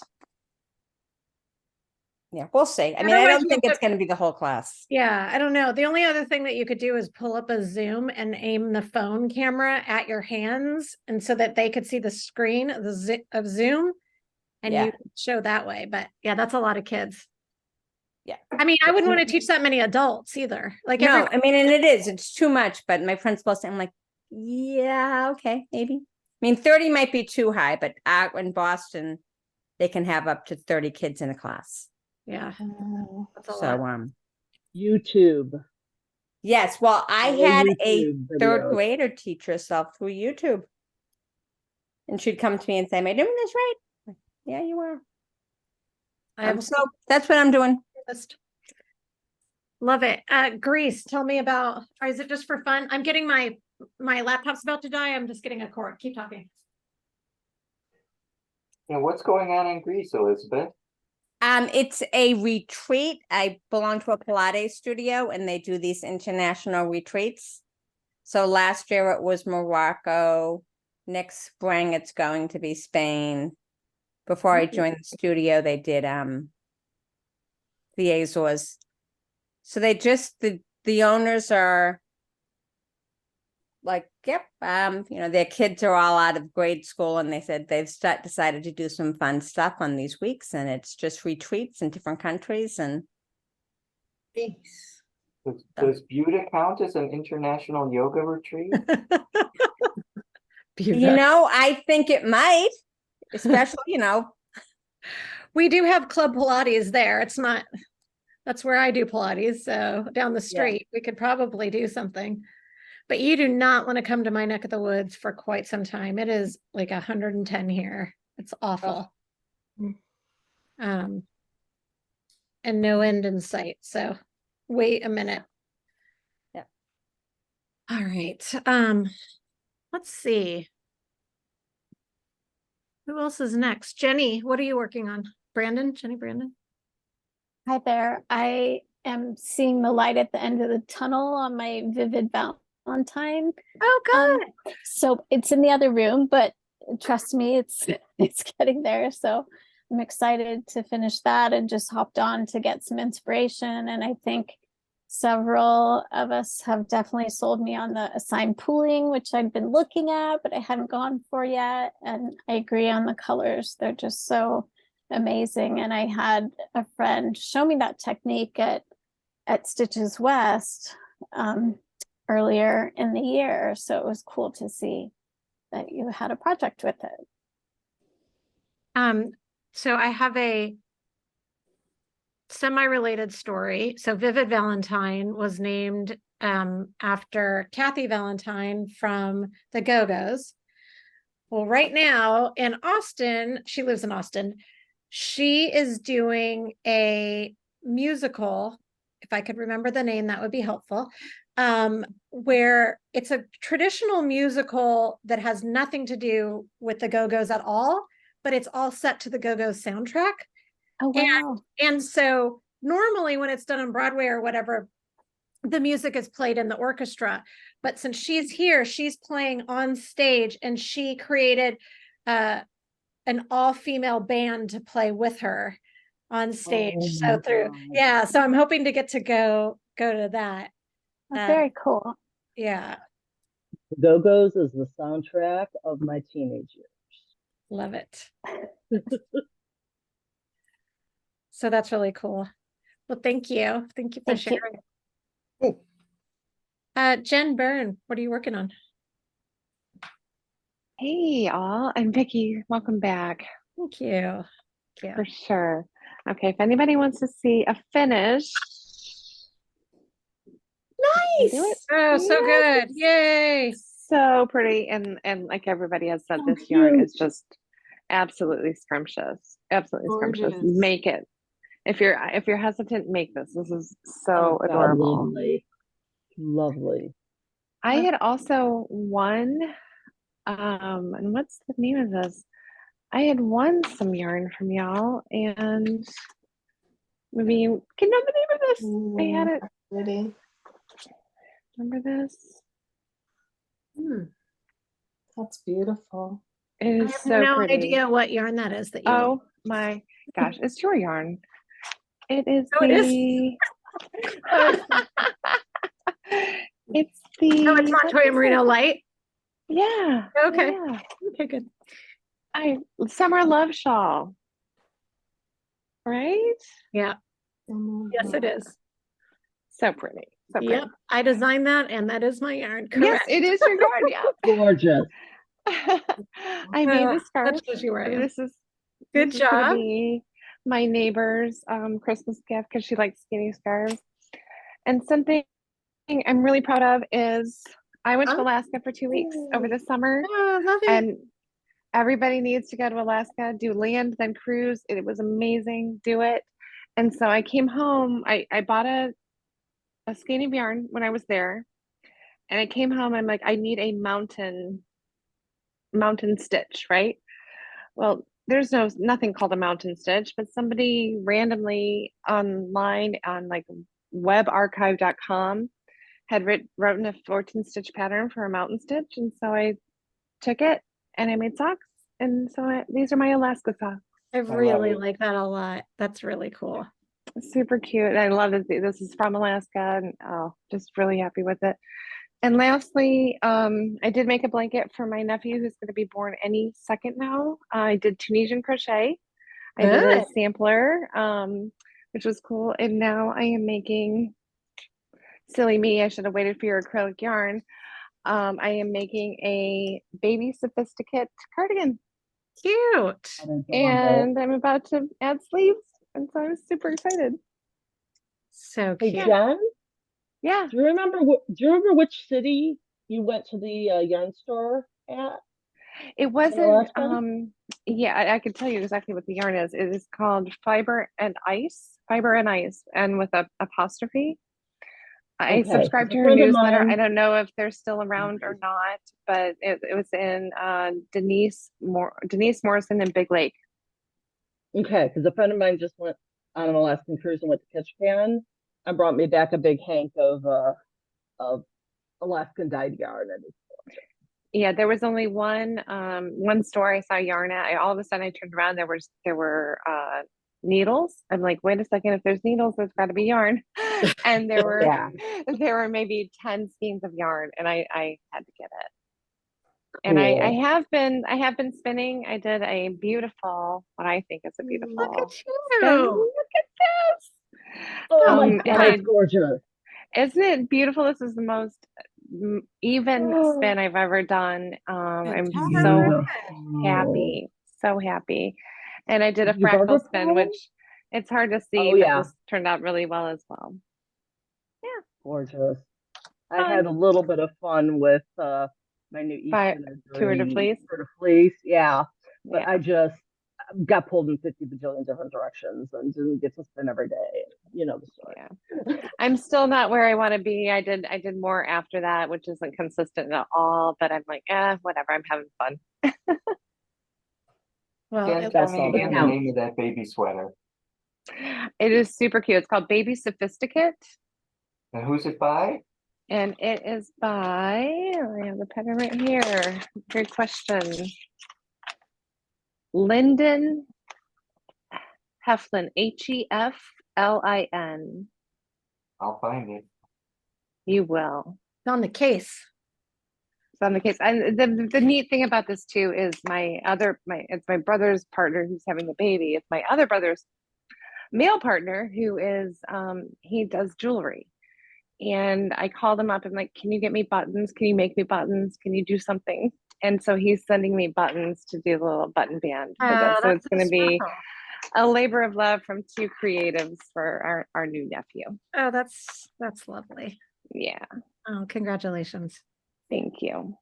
Yeah, we'll see. I mean, I don't think it's going to be the whole class. yeah, I don't know. The only other thing that you could do is pull up a Zoom and aim the phone camera at your hands, and so that they could see the screen of Zoom, and Yeah. you show that way. But yeah, that's a lot of kids. Yeah. I mean, I wouldn't want to teach that many adults either. Like No, I mean, and it's too much, but my principal said, I'm like, yeah, okay, maybe. I mean, 30 might be too high, but out in Boston, they can have up to 30 kids in a class. Yeah, that's a So, lot. YouTube. yes, well, I All had a YouTube third videos. grader teach herself through YouTube. And she'd come to me and say, am I doing this right? Yeah, you are. I have So that's what I'm doing. Love it. Greece, tell me about, or is it just for fun? I'm getting my laptop's about to die. I'm just getting a cord. Keep talking. And what's going on in Greece, Elizabeth? It's a retreat. I belong to a Pilates studio and they do these international retreats. So last year it was Morocco. Next spring it's going to be Spain. Before I joined the studio, they did the Azores. So they just the owners are like, yep, you know, their kids are all out of grade school and they said they've decided to do some fun stuff on these weeks and it's just retreats in different countries and Does Buda count as an international yoga retreat? you know, I think it might, especially, you know. We do have Club Pilates there. It's not, that's where I do Pilates. So down the street, we could probably do something. But you do not want to come to my neck of the woods for quite some time. It is like 110 here. It's awful. And no end in sight. So wait a minute. Yeah. All right. Let's see. Who else is next? Jenny, what are you working on? Jenny Brandon? Hi there. I am seeing the light at the end of the tunnel on my Vivid Valentine. Oh, good. So it's in the other room, but trust me, it's getting there. So I'm excited to finish that and just hopped on to get some inspiration. And I think several of us have definitely sold me on the assigned pooling, which I've been looking at, but I hadn't gone for yet. And I agree on the colors. They're just so amazing. And I had a friend show me that technique at Stitches West earlier in the year. So it was cool to see that you had a project with it. So I have a semi-related story. So Vivid Valentine was named after Kathy Valentine from the Go-Go's. Well, right now in Austin, she lives in Austin. She is doing a musical. If I could remember the name, that would be helpful. Where it's a traditional musical that has nothing to do with the Go-Go's at all, but it's all set to the Go-Go's soundtrack. Oh, wow. And so normally when it's done on Broadway or whatever, the music is played in the orchestra. But since she's here, she's playing on stage, and she created an all-female band to play with her on stage. Oh, So I'm hoping to get to go to that. Very cool. Yeah. Go-Go's is the soundtrack of my teenage years. Love it. So that's really cool. Well, thank you. Thank you for sharing. Jen Byrne, what are you working on? Hey, all. I'm Vicky. Welcome back. Thank you. For sure. Okay, if anybody wants to see a finish. Nice. Oh, so good. Yay. So pretty. And like everybody has said, this yarn is just absolutely scrumptious. Absolutely scrumptious. Make it. If you're hesitant, make this. This is so adorable. Lovely. I had also won, and what's the name of this? I had won some yarn from y'all, and maybe you can know the name of this. I had it. Ready? Remember this? That's beautiful. It is I have so no pretty. idea what yarn that is that you Oh my gosh, it's your yarn. It is it is? It's the it's Montoya Merino Light. Yeah. Okay. Yeah. Okay, good. Summer Love Shawl. Right? Yeah. Yes, it is. So pretty. So pretty. Yep. I designed that, and that is my yarn. Correct. Yes, it is your yarn. Yeah. Gorgeous. I made the scarf. That shows you where I am. This is Good this is gonna job. be my neighbor's Christmas gift because she likes skinny scarves. And something I'm really proud of is I went to Alaska for 2 weeks over the summer. Oh, love it. And everybody needs to go to Alaska, do land, then cruise. It was amazing. Do it. And so I came home. I bought a skein of yarn when I was there. And I came home. I'm like, I need a mountain stitch, right? Well, there's nothing called a mountain stitch, but somebody randomly online on like webarchive.com had written a 14 stitch pattern for a mountain stitch. And so I took it and I made socks. And so these are my Alaska socks. I really like that a lot. That's really cool. Super cute. I love it. This is from Alaska, and just really happy with it. And lastly, I did make a blanket for my nephew who's going to be born any second now. I did Tunisian crochet. I did a sampler, which was cool. And now I am making, silly me, I should have waited for your acrylic yarn. I am making a baby sophisticate cardigan. Cute. And I'm about to add sleeves. And so I'm super excited. So Hey, cute. Jen? Yeah. Do you remember which city you went to the yarn store at? It wasn't yeah, I can tell you exactly what the yarn is. It is called Fiber and Ice, and with a apostrophe. I subscribed to her newsletter. I don't know if they're still around or not, but it was in Denise Morrison in Big Lake. Okay, because a friend of mine just went on an Alaskan cruise and went to Ketchikan and brought me back a big hank of Alaskan dyed yarn. Yeah, there was only one store I saw yarn at. All of a sudden I turned around, there were needles. I'm like, wait a second, if there's needles, there's got to be yarn. And there were Yeah. there were maybe 10 skeins of yarn, and I had to get it. And Cool. I have been spinning. I did a beautiful, what I think is a Look beautiful at spin. you. Look at this. Oh my And God, it's gorgeous. isn't it beautiful? This is the most even spin I've ever done. I'm so happy, so happy. And I did a You've ever fractal spin, flown? which it's hard to see, Oh, but yeah. this turned out really well as well. Yeah. Gorgeous. I Fun. had a little bit of fun with my new By e-spinner Tour de during Fleece. Tour de Fleece. Yeah. But Yeah. I just got pulled in 50 bajillion different directions and didn't get to spin every day. You know the story. Yeah. I'm still not where I want to be. I did more after that, which isn't consistent at all, but I'm like, whatever, I'm having fun. Well, Jen, it tell That's looks me all that again the counts. name of that baby sweater. It is super cute. It's called Baby Sophisticate. And who's it by? And it is by, I have the pattern right here. Great question. Lyndon Heflin, Heflin. I'll find it. You will. on the case. It's on the case. And the neat thing about this too is it's my brother's partner who's having the baby. It's my other brother's male partner who is he does jewelry. And I called him up and like, can you get me buttons? Can you make me buttons? Can you do something? And so he's sending me buttons to do a little button band for this. So it's going to be a labor of love from two creatives for our new nephew. Oh, that's lovely. Yeah. Oh, congratulations. Thank you.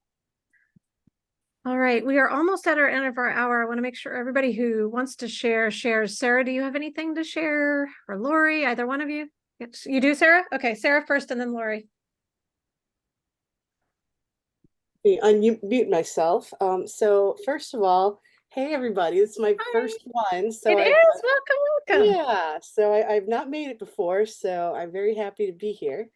All right, we are almost at our end of our hour. I want to make sure everybody who wants to share shares. Sarah, do you have anything to share? Or Lori, either one of you? Yes, you do, Sarah? Okay, Sarah first and then Lori. Unmute myself. So first of all, hey everybody, this is my first one. So It is, welcome. Yeah, so I've not made it before, so I'm very happy to be here.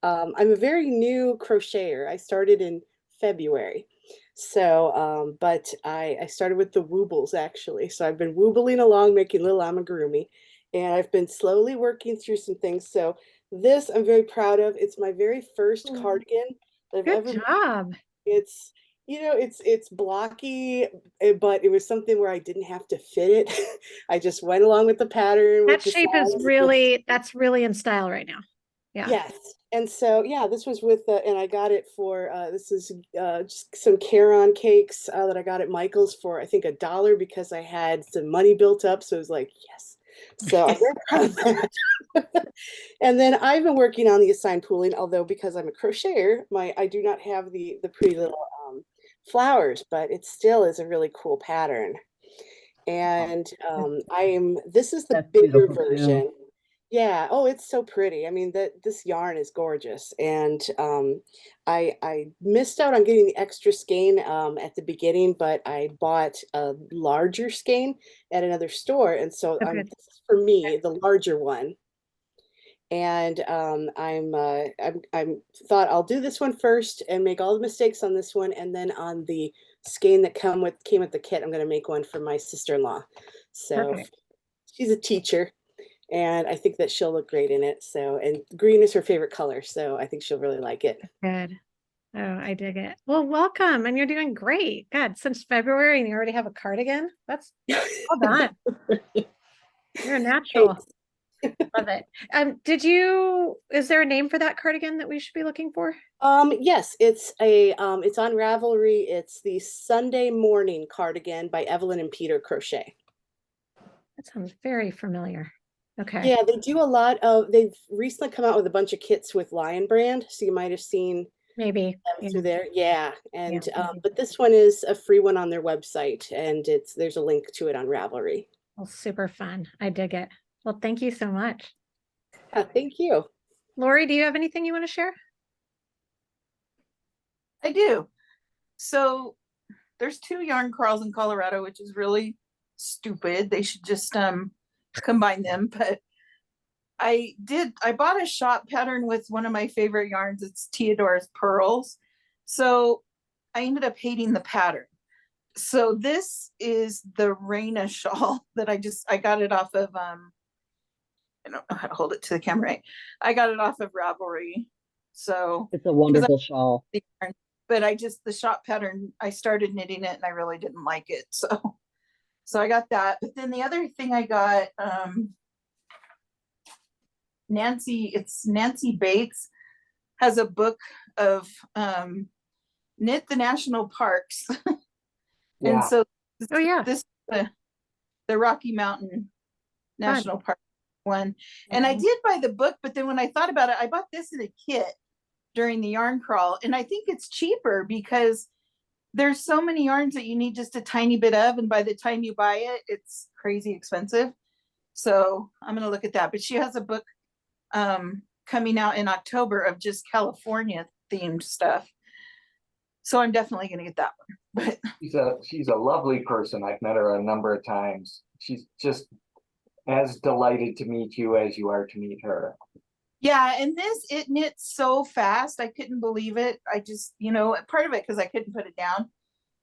I'm a very new crocheter. I started in February. So, but I started with the woobles actually. So I've been woobling along, making little amigurumi, and I've been slowly working through some things. So this I'm very proud of. It's my very first cardigan that I've ever Good job. It's, it's blocky, but it was something where I didn't have to fit it. I just went along with the pattern. That shape is really, that's really in style right now. Yeah. Yes. And so, yeah, this was with, and I got it for, this is just some Caron cakes that I got at Michael's for, I think $1 because I had some money built up. So it was like, yes. So I'm very proud of that. And then I've been working on the assigned pooling, although because I'm a crocheter, I do not have the pretty little flowers, but it still is a really cool pattern. And this is the bigger version. Yeah. Oh, it's so pretty. I mean, this yarn is gorgeous. And I missed out on getting the extra skein at the beginning, but I bought a larger skein at another store. And so this is for me, the larger one. And I'm thought I'll do this one first and make all the mistakes on this one, and then on the skein that came with the kit, I'm going to make one for my sister-in-law. So she's a teacher, and I think that she'll look great in it. So, and green is her favorite color, so I think she'll really like it. Good. Oh, I dig it. Well, welcome, and you're doing great. God, since February, and you already have a cardigan. That's well done. You're a natural. Love it. Is there a name for that cardigan that we should be looking for? Yes, it's on Ravelry. It's the Sunday Morning Cardigan by Evelyn and Peter Crochet. That sounds very familiar. Okay. Yeah, they do a lot of, they've recently come out with a bunch of kits with Lion Brand, so you might have seen maybe through there. Yeah. And but this one is a free one on their website, and there's a link to it on Ravelry. Well, super fun. I dig it. Well, thank you so much. Thank you. Lori, do you have anything you want to share? I do. So there's 2 yarn crawls in Colorado, which is really stupid. They should just combine them. But I bought a shop pattern with one of my favorite yarns. It's Theodore's Pearls. So I ended up hating the pattern. So this is the Raina shawl that I got it off of I don't know how to hold it to the camera right. I got it off of Ravelry. So It's a wonderful shawl. But the shop pattern, I started knitting it and I really didn't like it. So I got that. But then the other thing I got, Nancy Bates has a book of knit the national parks. And so this is the Rocky Mountain National Park one. And I did buy the book, but then when I thought about it, I bought this in a kit during the yarn crawl. And I think it's cheaper because there's so many yarns that you need just a tiny bit of. And by the time you buy it, it's crazy expensive. So I'm going to look at that. But she has a book coming out in October of just California themed stuff. So I'm definitely going to get that one. But she's a lovely person. I've met her a number of times. She's just as delighted to meet you as you are to meet her. Yeah, and it knits so fast. I couldn't believe it. I just, part of it because I couldn't put it down.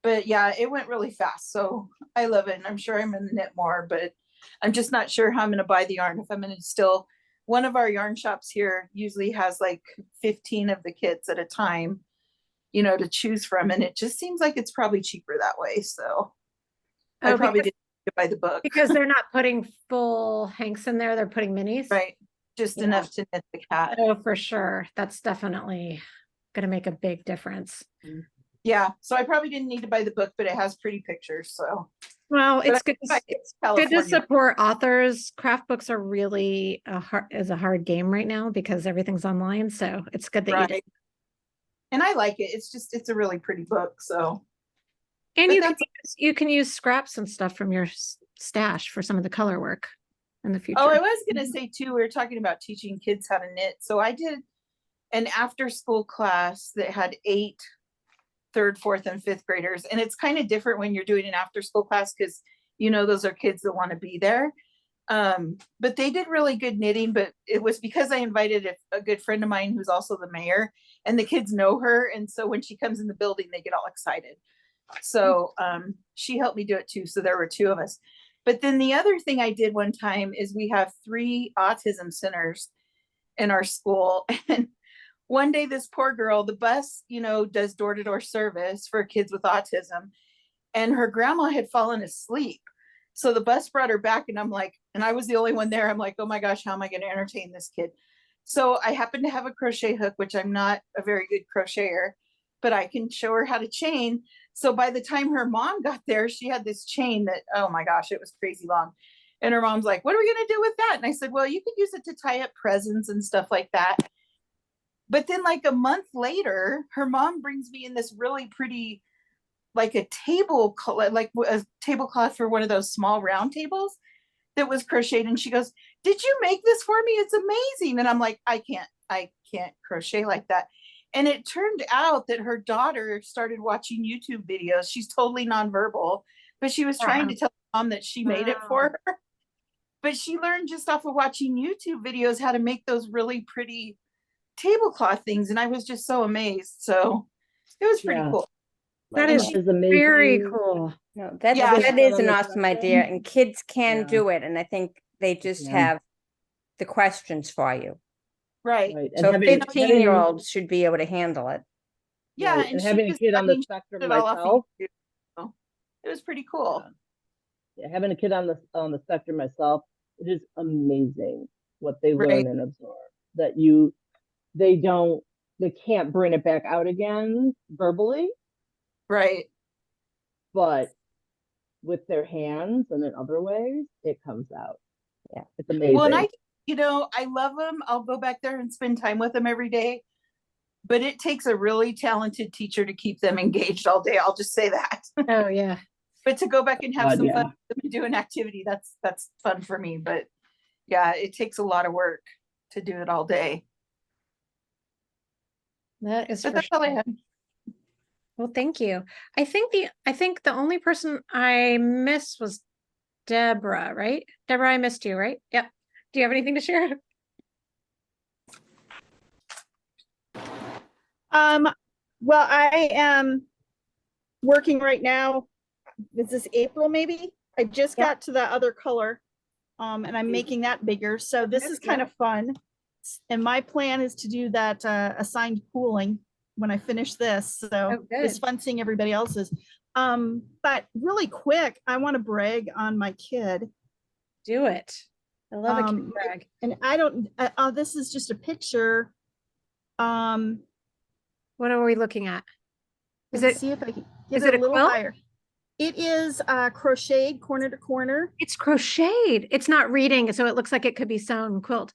But yeah, it went really fast. So I love it. And I'm sure I'm going to knit more, but I'm just not sure how I'm going to buy the yarn. If I'm going to still, one of our yarn shops here usually has like 15 of the kits at a time, to choose from. And it just seems like it's probably cheaper that way. So I probably didn't buy the book. Because they're not putting full hanks in there. They're putting minis. Right. Just enough to knit the cat. Oh, for sure. That's definitely going to make a big difference. Yeah. So I probably didn't need to buy the book, but it has pretty pictures. So, well, it's good. It's good to support authors. Craft books are really a hard game right now because everything's online. So it's good that you did. And I like it. It's a really pretty book. So, and you can use scraps and stuff from your stash for some of the color work in the future. Oh, I was going to say too, we were talking about teaching kids how to knit. So I did an after school class that had 8 3rd, 4th, and 5th graders. And it's kind of different when you're doing an after school class because, those are kids that want to be there. But they did really good knitting, but it was because I invited a good friend of mine who's also the mayor, and the kids know her. And so when she comes in the building, they get all excited. So she helped me do it too. So there were 2 of us. But then the other thing I did one time is we have 3 autism centers in our school. And one day this poor girl, the bus, does door-to-door service for kids with autism. And her grandma had fallen asleep. So the bus brought her back and I was the only one there. I'm like, oh my gosh, how am I going to entertain this kid? So I happen to have a crochet hook, which I'm not a very good crocheter, but I can show her how to chain. So by the time her mom got there, she had this chain that, oh my gosh, it was crazy long. And her mom's like, what are we going to do with that? And I said, well, you could use it to tie up presents and stuff like that. But then like a month later, her mom brings me in this really pretty, like a tablecloth for one of those small round tables that was crocheted. And she goes, did you make this for me? It's amazing. And I'm like, I can't crochet like that. And it turned out that her daughter started watching YouTube videos. She's totally nonverbal, but she was trying to tell mom that she made it for her. But she learned just off of watching YouTube videos how to make those really pretty tablecloth things. And I was just so amazed. So it was pretty cool. That is amazing. Very cool. No, that is an awesome idea. And kids can do it. And I think they just have the questions for you. Right. So 15-year-olds should be able to handle it. Yeah. Right. And having a kid on the spectrum myself, it was pretty cool. Yeah, having a kid on the spectrum myself, it is amazing what they learn and absorb. That they can't bring it back out again verbally. Right. But with their hands and in other ways, it comes out. Yeah. It's amazing. Well, and I love them. I'll go back there and spend time with them every day. But it takes a really talented teacher to keep them engaged all day. I'll just say that. Oh, yeah. But to go back and have some fun and do an activity, that's fun for me. But yeah, it takes a lot of work to do it all day. That is that's all I had. Well, thank you. I think the only person I missed was Deborah, right? Deborah, I missed you, right? Yep. Do you have anything to share? Well, I am working right now is this April maybe? I just got to the other color. And I'm making that bigger. So this is kind of fun. And my plan is to do that assigned pooling when I finish this. So it's fun seeing everybody else's. But really quick, I want to brag on my kid. Do it. I love a kid brag. And I don't, this is just a picture. What are we looking at? Is Let's it, see if I can get is it it a little quilt? higher. It is crocheted corner to corner. It's crocheted. It's not reading, so it looks like it could be sewn quilt.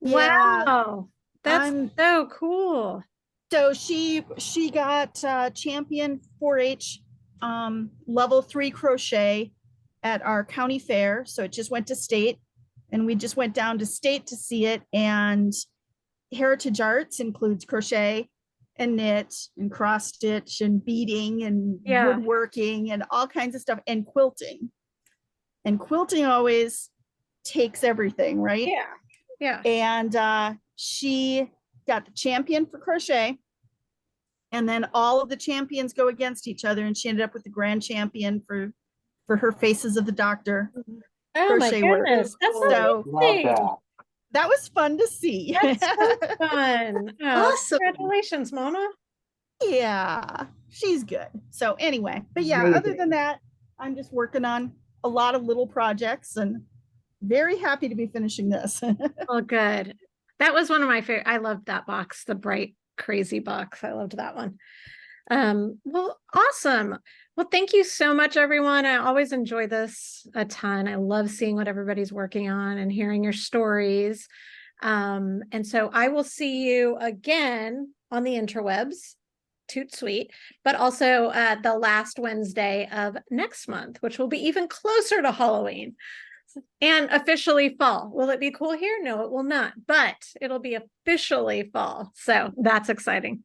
Yeah. Wow. That's so cool. So she got champion 4-H level 3 crochet at our county fair. So it just went to state, and we just went down to state to see it. And Heritage Arts includes crochet and knit and cross stitch and beading and woodworking and all kinds of stuff, and quilting. And quilting always takes everything, right? Yeah. And she got the champion for crochet, and then all of the champions go against each other, and she ended up with the grand champion for her Faces of the Doctor. Oh my goodness, that's so Love that was fun to see. That's so fun. Oh, Awesome. Congratulations, Mona. Yeah, she's good. So anyway, but yeah, Amazing. other than that, I'm just working on a lot of little projects and very happy to be finishing this. Oh, good. That was one of my favorite. I loved that box, the bright, crazy box. I loved that one. Well, awesome. Well, thank you so much, everyone. I always enjoy this a ton. I love seeing what everybody's working on and hearing your stories. And so I will see you again on the interwebs, toot sweet, but also the last Wednesday of next month, which will be even closer to Halloween and officially fall. Will it be cool here? No, it will not, but it'll be officially fall. So that's exciting.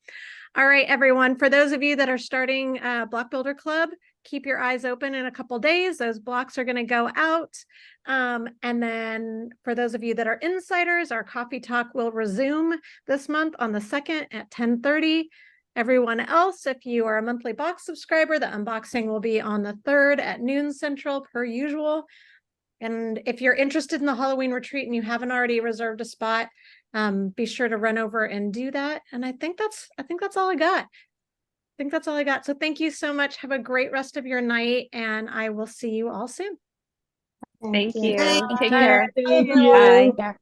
All right, everyone, for those of you that are starting Block Builder Club, keep your eyes open in a couple days. Those blocks are going to go out. And then for those of you that are insiders, our coffee talk will resume this month on the 2nd at 10:30. Everyone else, if you are a monthly box subscriber, the unboxing will be on the 3rd at noon Central per usual. And if you're interested in the Halloween retreat and you haven't already reserved a spot, be sure to run over and do that. And I think that's all I got. So thank you so much. Have a great rest of your night, and I will see you all soon. Thank you. Thank Take you. care. Thank you. Bye.